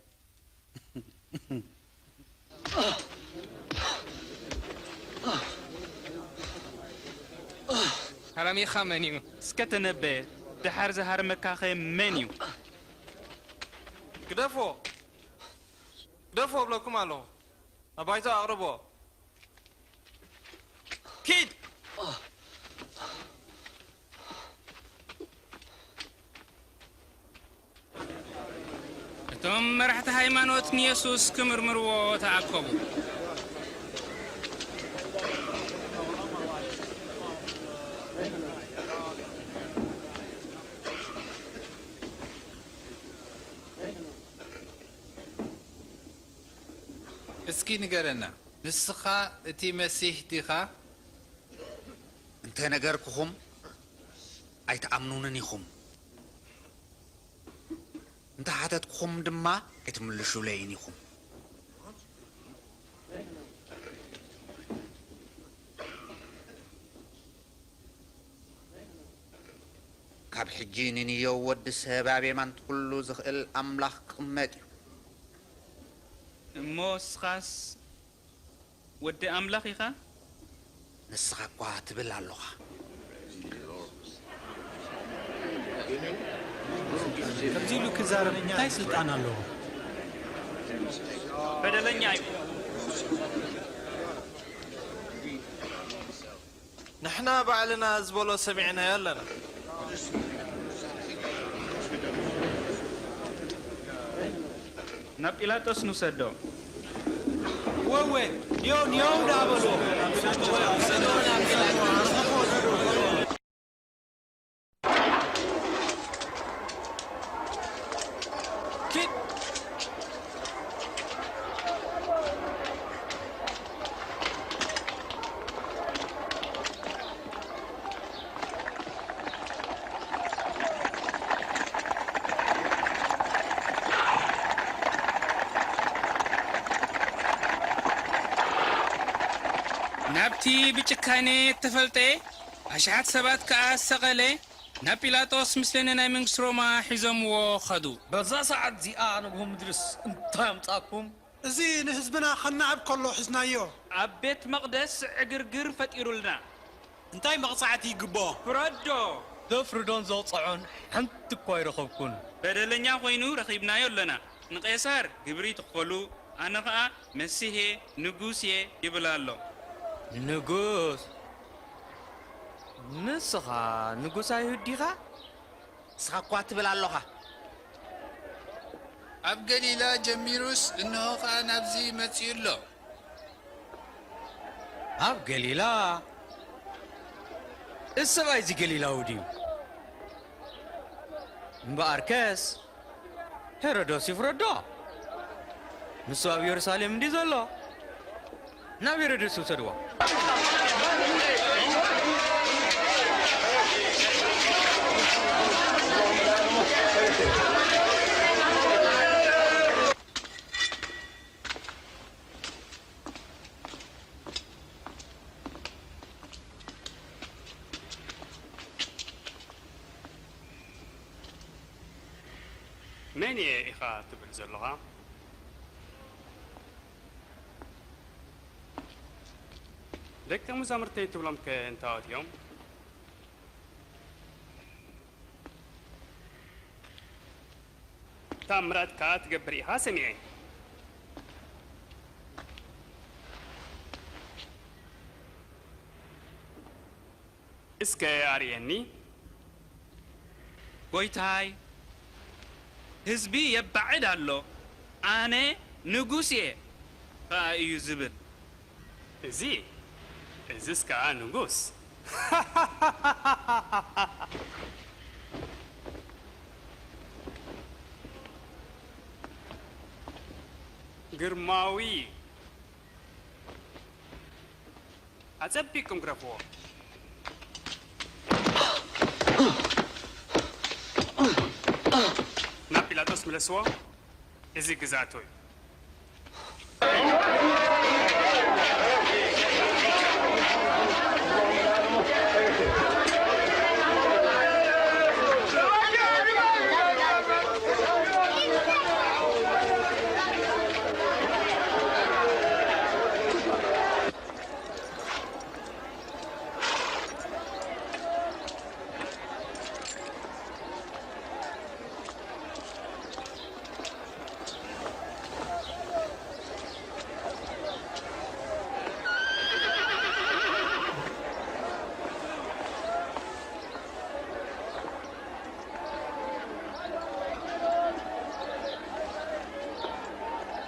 ሃራሚኻ መን እዩ እስከ ተነበየ ድሓር ዝሃርመካኸ መን እዩ ግደፎ ብለኩም ኣለኹ ኣባይቶ ኣቕርቦ ኪድ እቶም መራሕቲ ሃይማኖት ንየሱስ ክምርምርዎ ተኣከቡ እስኪ ንገረና ንስኻ እቲ መሲሕ ዲኻ እንተ ነገርክኹም ኣይተኣምኑንን ኢኹም እንተ ሓተትክኹም ድማ ኣይትምልሹለይን ኢኹም ካብ ሕጂ ንንዮ ወዲ ሰብ ኣብ የማንት ኩሉ ዝኽእል ኣምላኽ ክቕመጥ እዩ እሞ ስኻስ ወዲ ኣምላኽ ኢኻ ንስኻ እኳ ትብል ኣለኻ ከምዚ ኢሉ ክዛረብ እንታይ ስልጣን ኣለዎ በደለኛ እዩ ንሕና ባዕልና ዝበሎ ሰሚዕናዮ ኣለና ናብ ጲላጦስ ንውሰዶ ወወ ኒዮ ዳበሎ ካብቲ ብጭካኔ ተፈልጠ ኣሽሓት ሰባት ከዓ ሰቐለ ናብ ጲላጦስ ምስለነ ናይ መንግስቲ ሮማ ሒዞምዎ ኸዱ በዛ ሰዓት እዚኣ ንጉሆም ምድርስ እንታይ ኣምጻእኩም እዚ ንህዝብና ኸናዕብ ከሎ ሒዝናዮ ኣብ ቤት መቕደስ ዕግርግር ፈጢሩልና እንታይ መቕጻዕቲ ይግቦ ፍረዶ ዘፍርዶን ዘውፅዖን ሓንቲ እኳ ይረኸብኩን በደለኛ ኮይኑ ረኺብናዮ ኣለና ንቄሳር ግብሪ ትኽፈሉ ኣነ ኸዓ መሲሄ ንጉስ እየ ይብል ኣሎ ንጉስ ንስኻ ንጉስ ኣይሁድ ዲኻ ንስኻ እኳ ትብል ኣለኻ ኣብ ገሊላ ጀሚሩስ እንሆ ኸዓ ናብዚ መጺኡ ኣሎ ኣብ ገሊላ እዚ ሰብኣይ እዚ ገሊላዊ ድዩ እምበኣርከስ ሄሮዶስ ይፍረዶ ንሱ ኣብ ኢየሩሳሌም እንዲ ዘሎ ናብ ሄሮዶስ ይውሰድዎ من እየ ኢኻ ትብል ዘለኻ ደቀ መዛሙርተይ ትብሎም ከ እንታወት እዮም ታምራት ከዓ ትገብር ኢኻ ሰሚዐ እስከ ኣርየኒ ጎይታይ ህዝቢ የባዕድ ኣሎ ኣነ ንጉስ እየ ከዓ እዩ ዝብል እዚስ ከዓ ንጉስ ግርማዊ ኣጸቢቅኩም ክረፍዎ ናብ ጲላጦስ መለስዎ እዚ ግዛቱ እዩ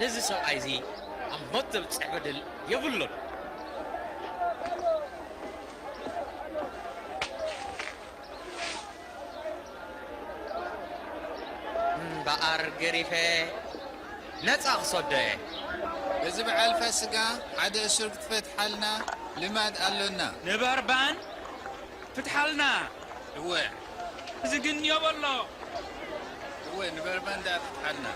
እዚ ሰብኣይ እዚ ኣብ ሞት ዘብፅሕ በደል የብሉን እምበኣር ገሪፈ ነፃ ክሰዶ እየ እዚ በዓል ፋሲጋ ሓደ እሱር ክትፈትሓልና ልማድ ኣሎና ንበርባን ፍትሓልና እወ እዚ ግን የበሎ እወ ንበርባን ዳ ፍትሓልና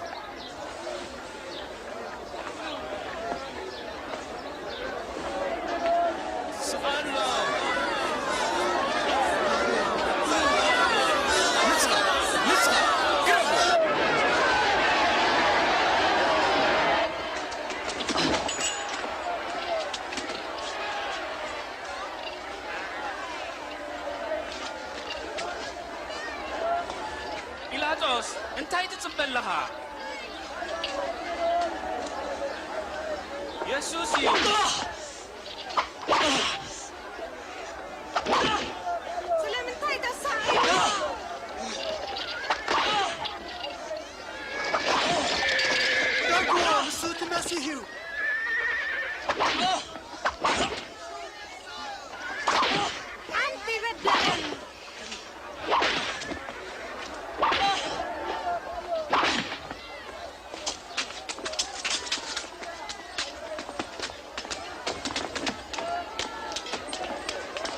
ጲላጦስ እንታይ ትጽበ ኣለኻ ኢየሱስ እዩ ስለምንታይ ተሳዒ ደጉ ንሱ እቲ መሲሕ እዩ ሓንቲ በደለን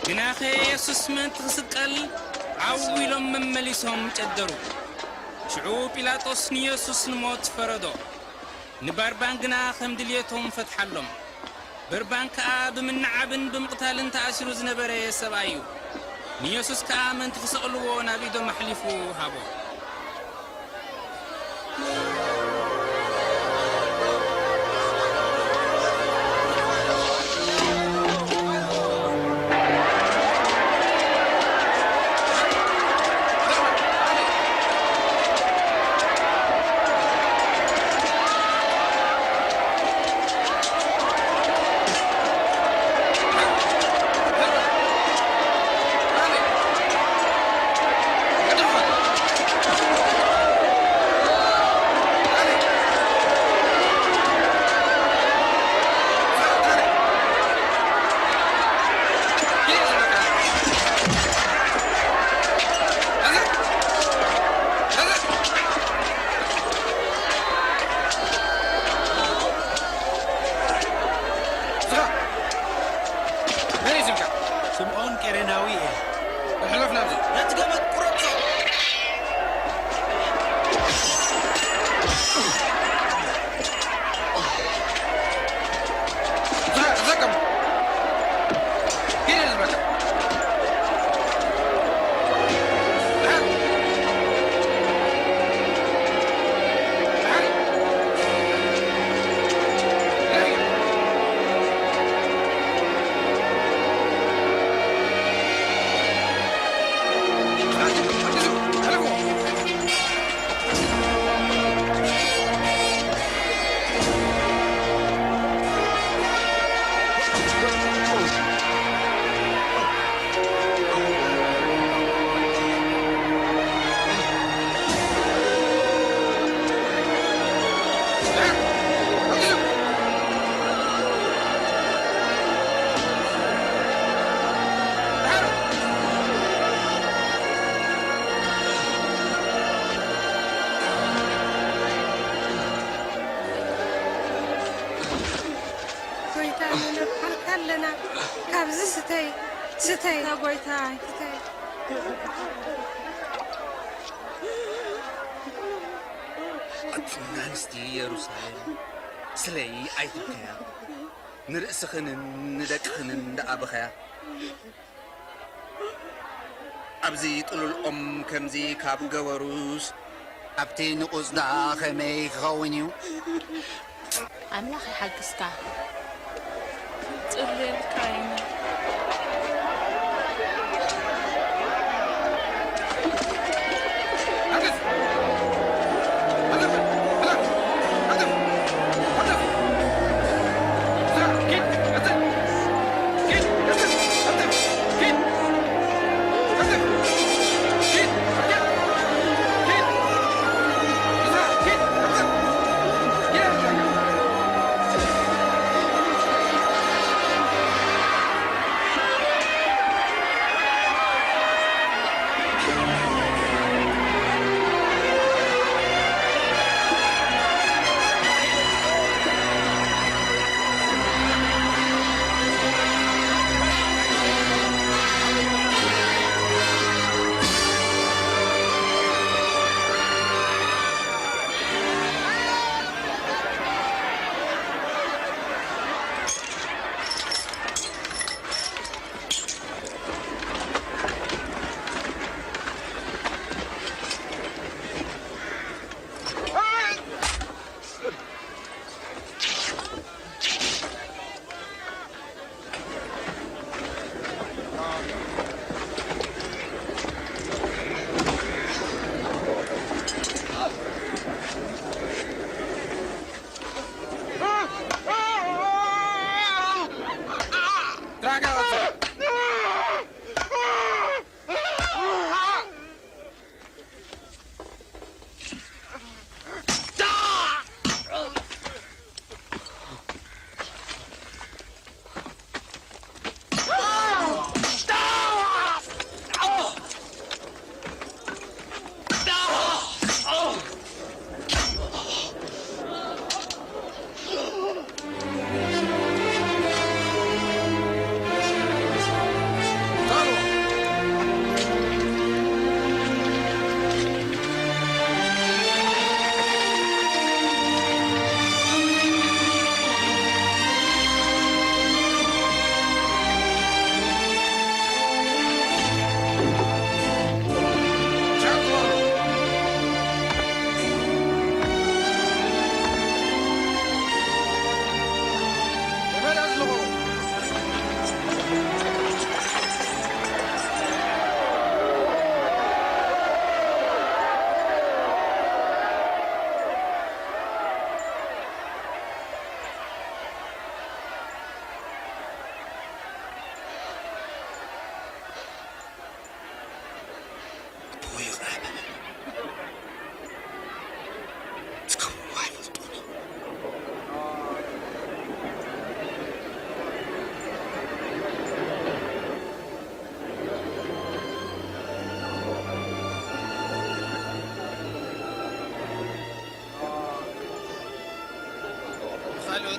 ግናኸ ኢየሱስ ምእንቲ ክስቀል ዓዊሎም መመሊሶም ጨደሩ ሽዑ ጲላጦስ ንኢየሱስ ንሞት ፈረዶ ንባርባን ግና ከም ድልየቶም ፈትሓሎም بربان كا بمنعبن بمقتالن تأثير زنبري سبايو نيسوس كا من تخسقلو نبيدو محلفو هابو سمعون كيريناوي الحلف نابزي لا تقبل قرصة زكم كين الزبكة لنا كابز ستي تاغويتاي نانستي يروساليم سلي ايتكيا نرأسخن ندكخن دابخيا أبزي طلول كمزي كاب جوروس أبتي نقصدا خمي خوينيو أملاخي حقسكا طلل كاين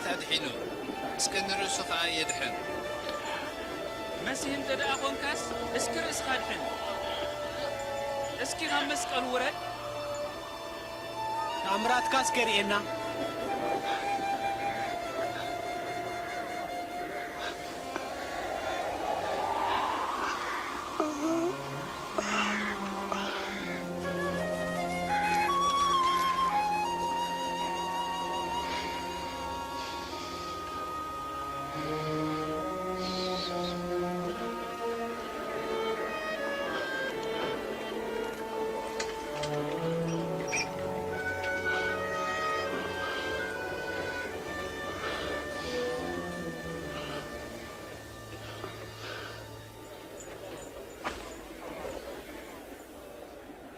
أدحينه اسكن رأسه خا يدحن مسيح انت دا أخون كاس اسكر اسخاد حن اسكي غمس قلورة تأمرات كاس كرينا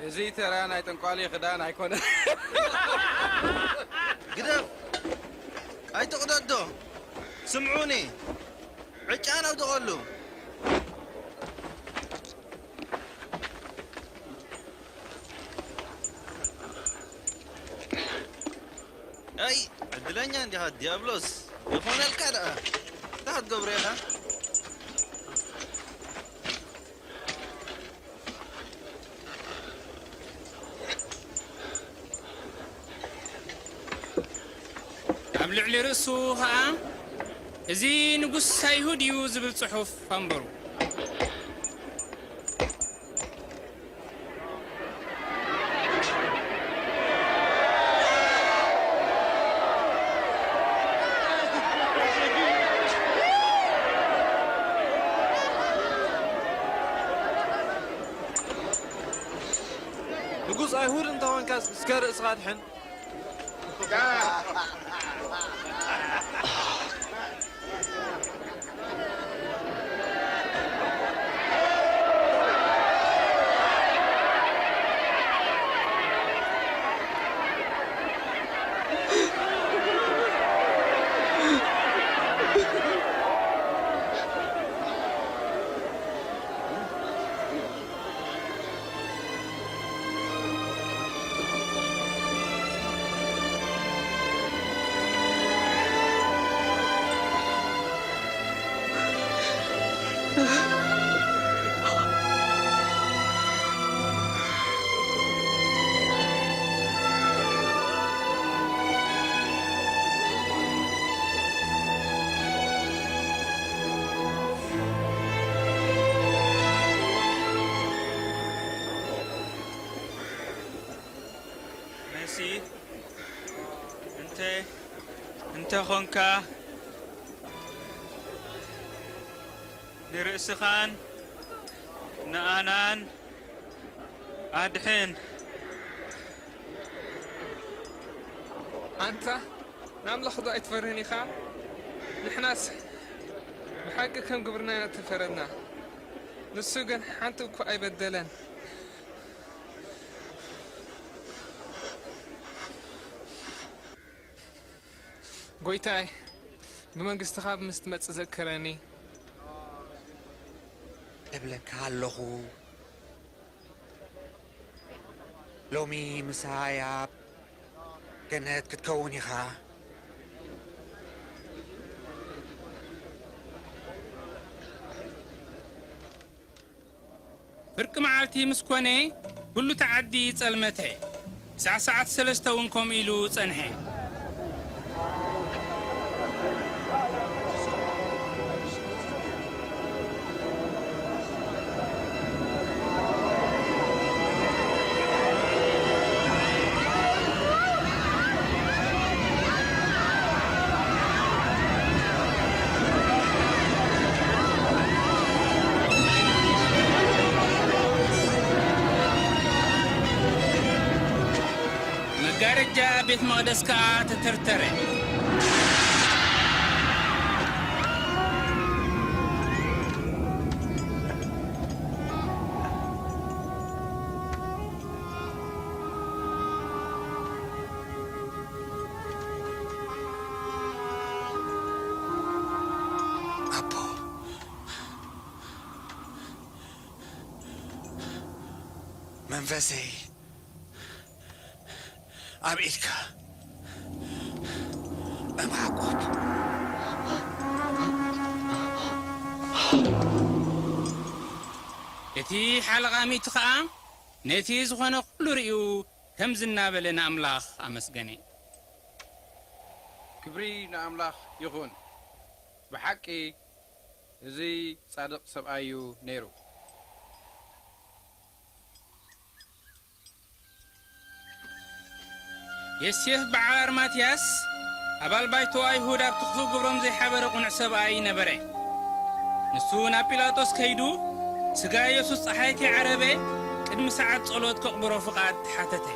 زي ترى أنا يتنقالي خدان هيكون قدام هاي تقددو سمعوني عجانا ودغلو اي عدلانيا عندي هاد ديابلوس يخون الكدأ تحت قبريها قبل على رأسه ها زي نقص يهود يوز بالصحف فانبرو نقص يهود انت وين كاس سكر اسقاد حن انت خونكا لرأس خان نآنان أدحين أنت نعم لحظة اتفرني خان نحناس بحق كم قبرنا نتفرنا نسوقن حانتو كو أي بدلن قويتاي بمنقست خاب مستمت ذكرني ابلك هاللخو لومي مسايا كانت كتكوني خا فرق معالتي مسكوني كله تعدي تصلمته ساعات سلستونكم إلو تصنحي مقارجة بيت مقدس كا تترتري منفسي أبيتك أمعقود እቲ ሓለቓሚቱ ኸዓ ነቲ ዝኾነ ኩሉ ርእዩ ከም ዝናበለና ኣምላኽ ኣመስገነ። ክብሪ ንኣምላኽ ይኹን። ብሓቂ እዚ ጻድቕ ሰብኣይ እዩ ነይሩ። ዮሴፍ በዓር ማትያስ ኣባል ባይቶ ኣይሁድ ኣብ ትኽፉ ግብሮም ዘይሓበረ ቁኑዕ ሰብኣይ ነበረ። ንሱ ናብ ጲላጦስ ከይዱ ስጋ ኢየሱስ ፀሓይ ከይዓረበ ቅድሚ ሰዓት ጸሎት ከቕብሮ ፍቓድ ተሓተተ።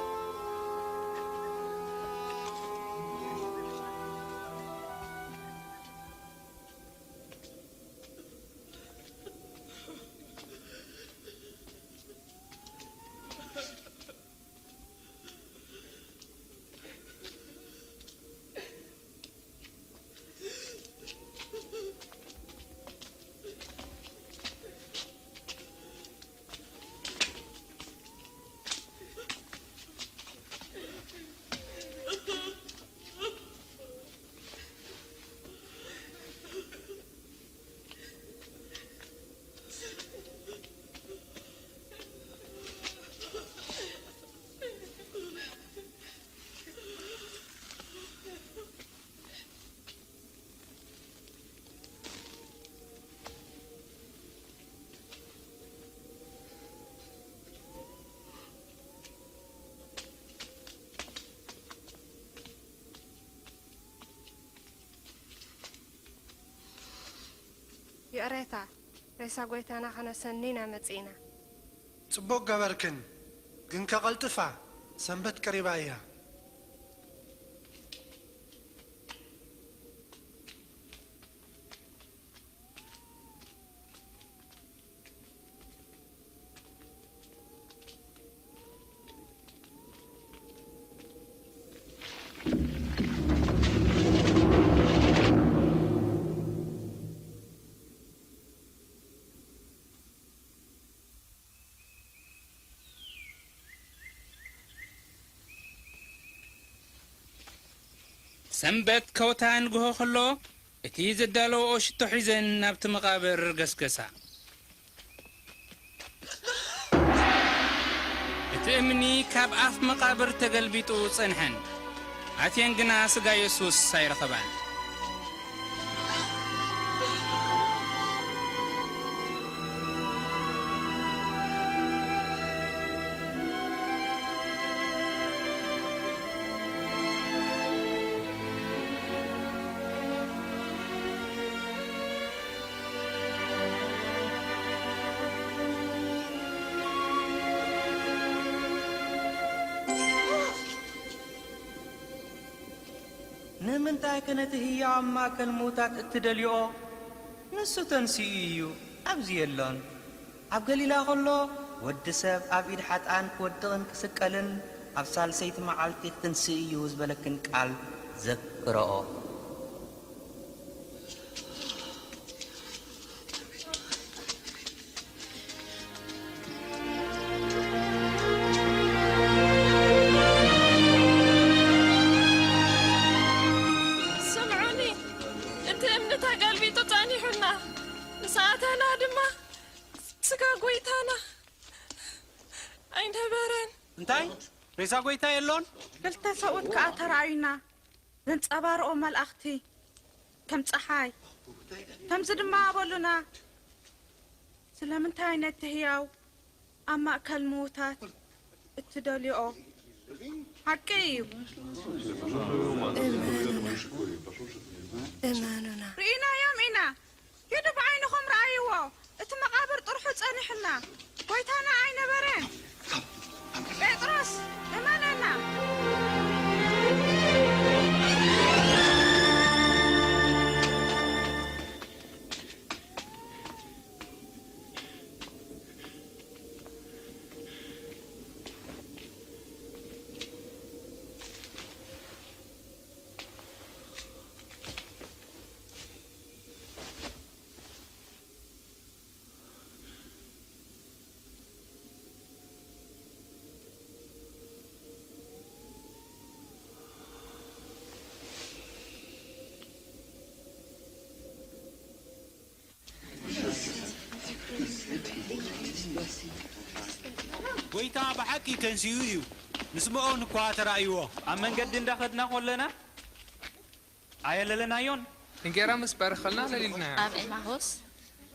يقريتا ريسا قويتانا خنا سنينا متسينا ጽቡቕ ገበርክን ግን ከቐልጥፋ ሰንበት ቀሪባ እያ። ሰንበት ከውታ ንግሆ ኸሎ እቲ ዘዳለዎ ሽቶ ሒዘን ናብቲ መቓብር ገስገሳ። እቲ እምኒ ካብ ኣፍ መቓብር ተገልቢጡ ጸንሐን። ኣትየን ግና ስጋ ኢየሱስ ኣይረኸባን። ንምንታይ ከነቲ ህያው ኣብ ማእከል ሙታት እትደልዮ? ንሱ ተንስኡ እዩ፣ ኣብዚ የሎን። ኣብ ገሊላ ኸሎ ወዲ ሰብ ኣብ ኢድ ሓጥኣን ክወድቕን ክስቀልን ኣብ ሳልሰይቲ መዓልቲ ክትንስእ እዩ ዝበለክን ቃል ዘክረኦ። እንታይ ሬሳ ጎይታ የሎን? ክልተ ሰብኡት ከዓ ተራእዩና ዘንጸባርቑ መላእኽቲ ከም ፀሓይ ከምዚ ድማ ኣበሉና ስለምንታይ ነቲ ህያው ኣብ ማእከል ምዉታት እትደልዮ? ሓቂ እዩ። እማኑና ርኢናዮም ኢና። ሂዱ ብዓይንኹም ረኣይዎ። እቲ መቓብር ጥርሑ ጸኒሕና ጎይታና ኣይነበረን። ጴጥሮስ እመነና። ጌታ ብሓቂ ተንስኡ እዩ ንስምዖ ንኳ ተራእይዎ ኣብ መንገዲ እንዳኸድና ኮለና ኣየለለናዮን እንጌራ ምስ በረኸልና ለሊልናዮ ኣብ ኤማሆስ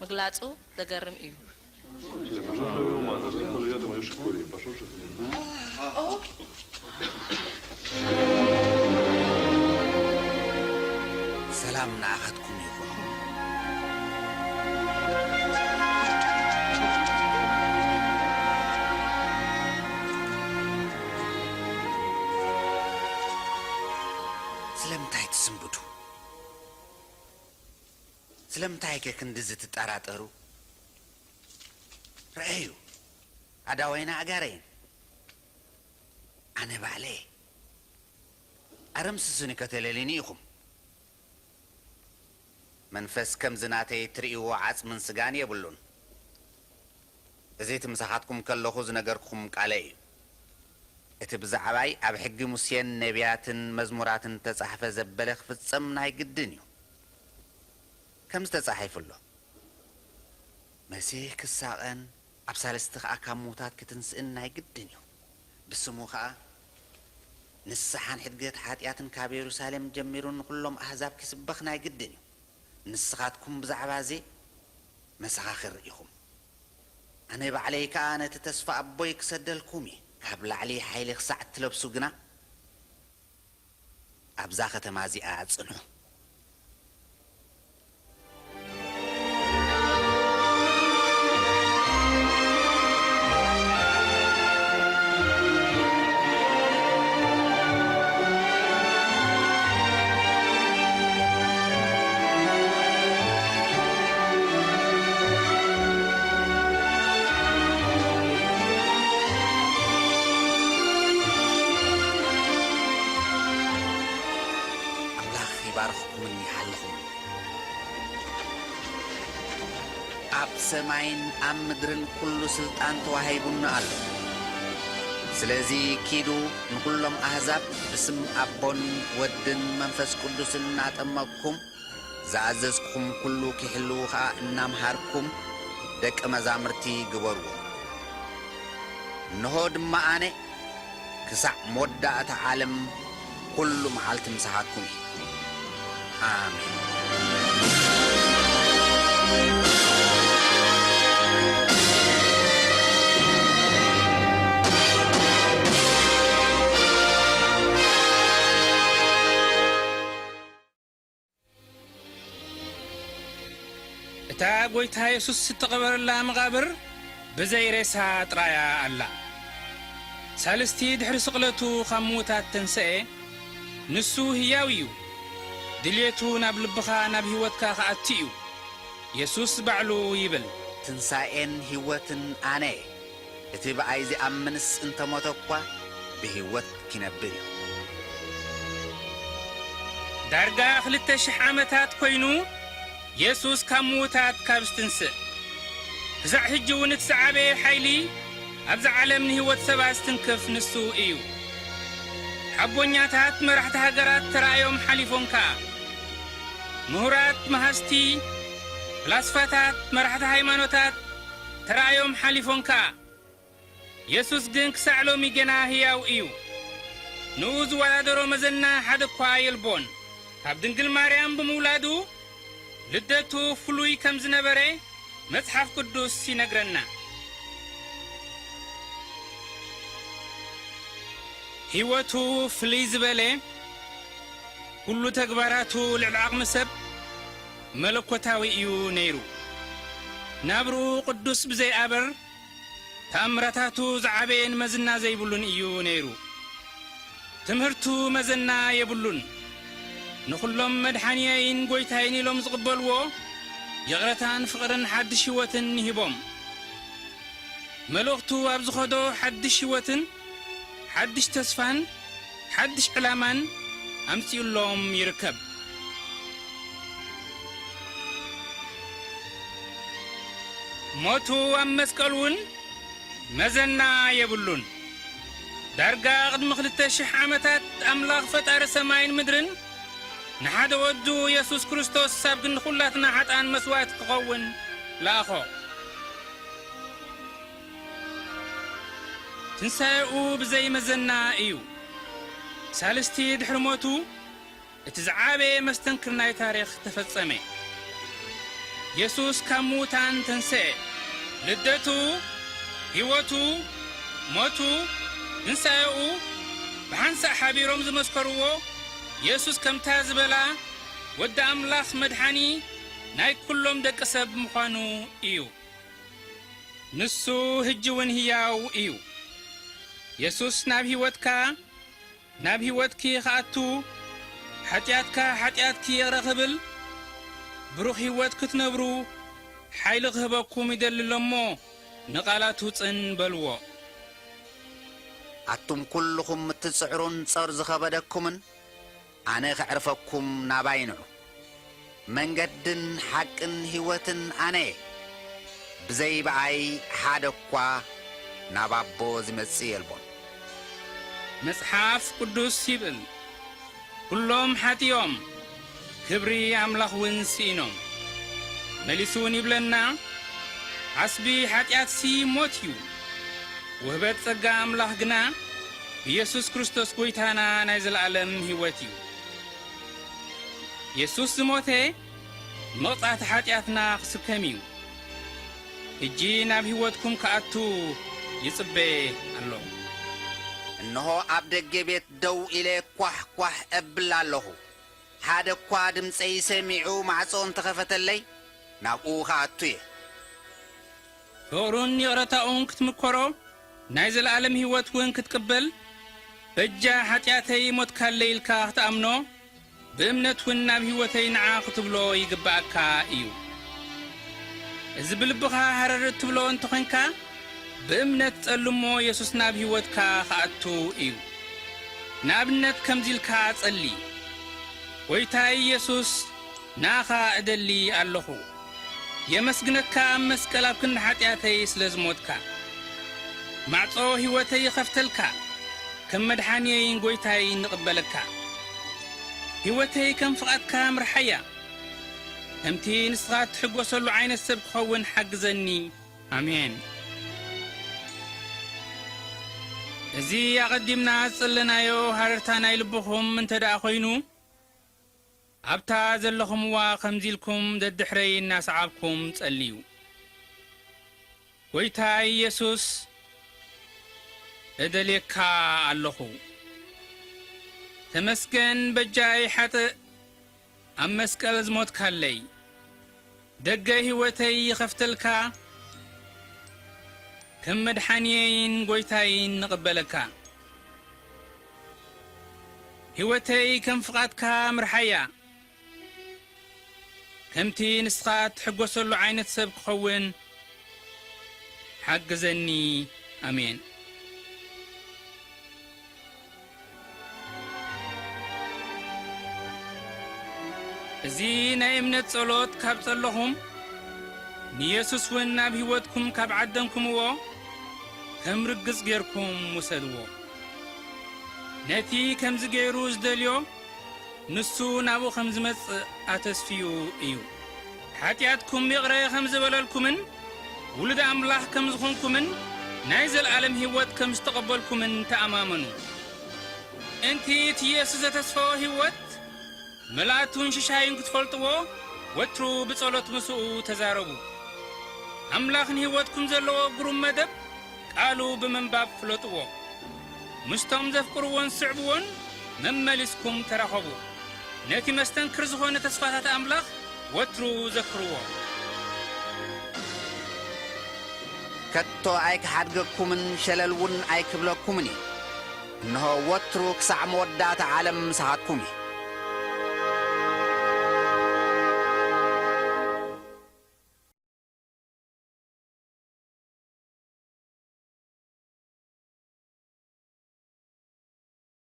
ምግላጹ ዘገርም እዩ ሰላም ንኣኻትኩም ይኹን ስለምንታይ ትስንብዱ ስለምንታይ ከክንዲ ዝትጠራጠሩ ረአዩ ኣዳወይና ኣጋረይን ኣነ ባዕለ ኣረምስስኒ ከተለሊኒ ኢኹም መንፈስ ከም ዝናተይ ትርእይዎ ዓጽምን ስጋን የብሉን እዚ ትምሳኻትኩም ከለኹ ዝነገርኩኹም ቃለ እዩ እቲ ብዛዕባይ ኣብ ሕጊ ሙሴን ነቢያትን መዝሙራትን ተጻሕፈ ዘበለ ክፍጸም ናይ ግድን እዩ ከም ዝተጻሒፉሎ መሲሕ ክሳቐን ኣብ ሳለስቲ ከዓ ካብ ሙታት ክትንስእን ናይ ግድን እዩ ብስሙ ከዓ ንስሓን ሕድገት ሓጢኣትን ካብ የሩሳሌም ጀሚሩ ንኩሎም ኣሕዛብ ክስበኽ ናይ ግድን እዩ ንስኻትኩም ብዛዕባ እዚ መሰኻኽር ኢኹም ኣነ ባዕለይ ከዓ ነቲ ተስፋ ኣቦይ ክሰደልኩም እየ ካብ ላዕሊ ሓይሊ ክሳዕ እትለብሱ ግና ኣብዛ ከተማ እዚኣ ጽንሑ ሰማይን ኣብ ምድርን ኩሉ ስልጣን ተዋሂቡና ኣሎ ስለዚ ኪዱ ንኩሎም ኣሕዛብ ብስም ኣቦን ወድን መንፈስ ቅዱስን እናጠመቅኩም ዝኣዘዝኩም ኩሉ ክሕልው ከዓ እናምሃርኩም ደቂ መዛሙርቲ ግበርዎ እንሆ ድማ ኣነ ክሳዕ መወዳእታ ዓለም ኩሉ መዓልቲ ምሳኻትኩም እዩ ኣሜን እታ ጐይታ ኢየሱስ ዝተቐበረላ መቓብር ብዘይሬሳ ጥራያ ኣላ ሳልስቲ ድሕሪ ስቕለቱ ካብ ሙታት ተንስአ ንሱ ህያው እዩ ድልየቱ ናብ ልብኻ ናብ ህይወትካ ከኣቲ እዩ ኢየሱስ ባዕሉ ይብል ትንሣኤን ህይወትን ኣነ እቲ ብኣይ ዝኣምንስ እንተሞተ እኳ ብህይወት ክነብር እዩ ዳርጋ 2000 ዓመታት ኮይኑ ኢየሱስ ካብ ሙታት ካብ ዝትንስእ ክሳዕ ሕጂ እውን እቲ ዝዓበየ ሓይሊ ኣብዚ ዓለም ንህይወት ሰባት ዝትንክፍ ንሱ እዩ ሓቦኛታት መራሕቲ ሃገራት ተራእዮም ሓሊፎም ከዓ ምሁራት መሃስቲ ፍላስፋታት መራሕቲ ሃይማኖታት ተራእዮም ሓሊፎም ከዓ ኢየሱስ ግን ክሳዕ ሎሚ ገና ህያው እዩ ንኡ ዝወዳደሮ መዘና ሓደ እኳ የልቦን ካብ ድንግል ማርያም ብምውላዱ ልደቱ ፍሉይ ከም ዝነበረ መጽሓፍ ቅዱስ ይነግረና ህይወቱ ፍልይ ዝበለ ኩሉ ተግባራቱ ልዕሊ ዓቕሚ ሰብ መለኮታዊ እዩ ነይሩ ናብርኡ ቅዱስ ብዘይኣበር ተኣምራታቱ ዝዓበየን መዝና ዘይብሉን እዩ ነይሩ ትምህርቱ መዘና የብሉን ንኹሎም መድሓንያይን ጐይታይን ኢሎም ዝቕበልዎ የቕረታን ፍቕርን ሓድሽ ህይወትን ይሂቦም መልእኽቱ ኣብ ዝኸዶ ሓድሽ ህይወትን ሓድሽ ተስፋን ሓድሽ ዕላማን ኣምፂኡሎም ይርከብ ሞቱ ኣብ መስቀል እውን መዘና የብሉን ዳርጋ ቅድሚ 2000 ዓመታት ኣምላኽ ፈጣሪ ሰማይን ምድርን ንሓደ ወዱ ኢየሱስ ክርስቶስ ኣብ ግን ኩላትና ሓጣን መስዋዕት ክኸውን ለኣኾ ትንሣኤኡ ብዘይመዘና እዩ ሳልስቲ ድሕሪ ሞቱ እቲ ዝዓበየ መስተንክር ናይ ታሪኽ ተፈጸመ ኢየሱስ ካብ ሙታን ተንሥአ ልደቱ ሕይወቱ ሞቱ ትንሣኤኡ ብሓንሳእ ሓቢሮም ዝመስከርዎ ኢየሱስ ከምታ ዝበላ ወዲ ኣምላኽ መድሓኒ ናይ ኩሎም ደቂ ሰብ ምዃኑ እዩ ንሱ ሕጂ እውን ሕያው እዩ ኢየሱስ ናብ ሕይወትኪ ኸኣቱ ሓጢኣትካ ሓጢኣትኪ የረኽብል ብሩኽ ሕይወት ክትነብሩ ሓይሊ ክህበኩም ይደልሎ እሞ ንቓላቱ ጽን በልዎ ኣቱም ኩልኹም እትጽዕሩን ጸር ዝኸበደኩምን ኣነ ኽዕርፈኩም ናባይንዑ መንገድን ሓቅን ሕይወትን ኣነ ብዘይ በኣይ ሓደ እኳ ናብ ኣቦ ዝመጽእ የልቦን መጽሓፍ ቅዱስ ይብል ኩሎም ሓጢኦም ክብሪ ኣምላኽ እውን ስኢኖም መሊሱ እውን ይብለና ዓስቢ ሓጢኣትሲ ሞት እዩ ውህበት ጸጋ ኣምላኽ ግና ኢየሱስ ክርስቶስ ጐይታና ናይ ዘለዓለም ሕይወት እዩ ኢየሱስ ዝሞተ መቕጻዕቲ ሓጢኣትና ክስከም እዩ ሕጂ ናብ ሕይወትኩም ከኣቱ ይጽበ ኣሎ እንሆ ኣብ ደገ ቤት ደው ኢለ ኳሕ ኳሕ እብል ኣለኹ ሓደ እኳ ድምፀይ ሰሚዑ ማዕጾ እንተኸፈተለይ ናብኡ ከኣቱ እየ ፍቕሩን ይቕረታኡን ክትምከሮ ናይ ዘለዓለም ሕይወት እውን ክትቅበል በጃ ሓጢኣተይ ሞትካለይ ኢልካ ክትኣምኖ ብእምነት እውን ናብ ሕይወተይ ንዓ ክትብሎ ይግባአካ እዩ እዚ ብልብኻ ሃረር እትብሎ እንተኾንካ ብእምነት ጸልሞ ኢየሱስ ናብ ሕይወትካ ከኣቱ እዩ ንኣብነት ከምዚ ኢልካ ጸሊ ጐይታይ ኢየሱስ ናኻ እደሊ ኣለኹ የመስግነካ ኣብ መስቀል ኣብ ክንዲ ሓጢኣተይ ስለ ዝሞትካ ማዕጾ ሕይወተይ ኸፍተልካ ከም መድሓኒየይን ጐይታይን ንቕበለካ ሕይወተይ ከም ፍቓድካ ምርሓያ ከምቲ ንስኻ እትሕጐሰሉ ዓይነት ሰብ ክኸውን ሓግዘኒ ኣሜን እዚ ኣቐዲምና ዝጸለናዮ ሃረርታ ናይ ልብኹም እንተ ደኣ ኾይኑ ኣብታ ዘለኹምዋ ከምዚ ኢልኩም ደድሕረይ እናሰዓብኩም ጸልዩ ጐይታ ኢየሱስ እደልየካ ኣለኹ ተመስገን በጃይ ሓጥእ ኣብ መስቀል ዝሞትካለይ ደገ ሕይወተይ ይኸፍተልካ ከም መድሓኒየይን ጐይታይን ንቕበለካ ሕይወተይ ከም ፍቓድካ ምርሓያ ከምቲ ንስኻ እትሕጐሰሉ ዓይነት ሰብ ክኸውን ሓግዘኒ ኣሜን እዚ ናይ እምነት ጸሎት ካብ ጸለኹም ንኢየሱስ እውን ናብ ሕይወትኩም ካብ ዓደምኩምዎ ከም ርግጽ ጌርኩም ውሰድዎ ነቲ ከምዚ ገይሩ ዝደልዮ ንሱ ናብኡ ከም ዝመጽእ ኣተስፊዩ እዩ ሓጢኣትኩም ይቕረ ከም ዝበለልኩምን ውሉድ ኣምላኽ ከም ዝኾንኩምን ናይ ዘለዓለም ሕይወት ከም ዝተቐበልኩምን ተኣማመኑ እንቲ እቲ ኢየሱስ ዘተስፈዎ ሕይወት መላእቱን ሽሻይን ክትፈልጥዎ ወትሩ ብጸሎት ምስኡ ተዛረቡ ኣምላኽን ሕይወትኩም ዘለዎ ግሩም መደብ ቃሉ ብምንባብ ፍለጥዎ ምስቶም ዘፍቅርዎን ስዕብዎን መመሊስኩም ተራኸቡ ነቲ መስተንክር ዝኾነ ተስፋታት ኣምላኽ ወትሩ ዘክርዎ ከቶ ኣይክሓድገኩምን ሸለል እውን ኣይክብለኩምን እዩ እንሆ ወትሩ ክሳዕ መወዳእታ ዓለም ምሳኻትኩም እዩ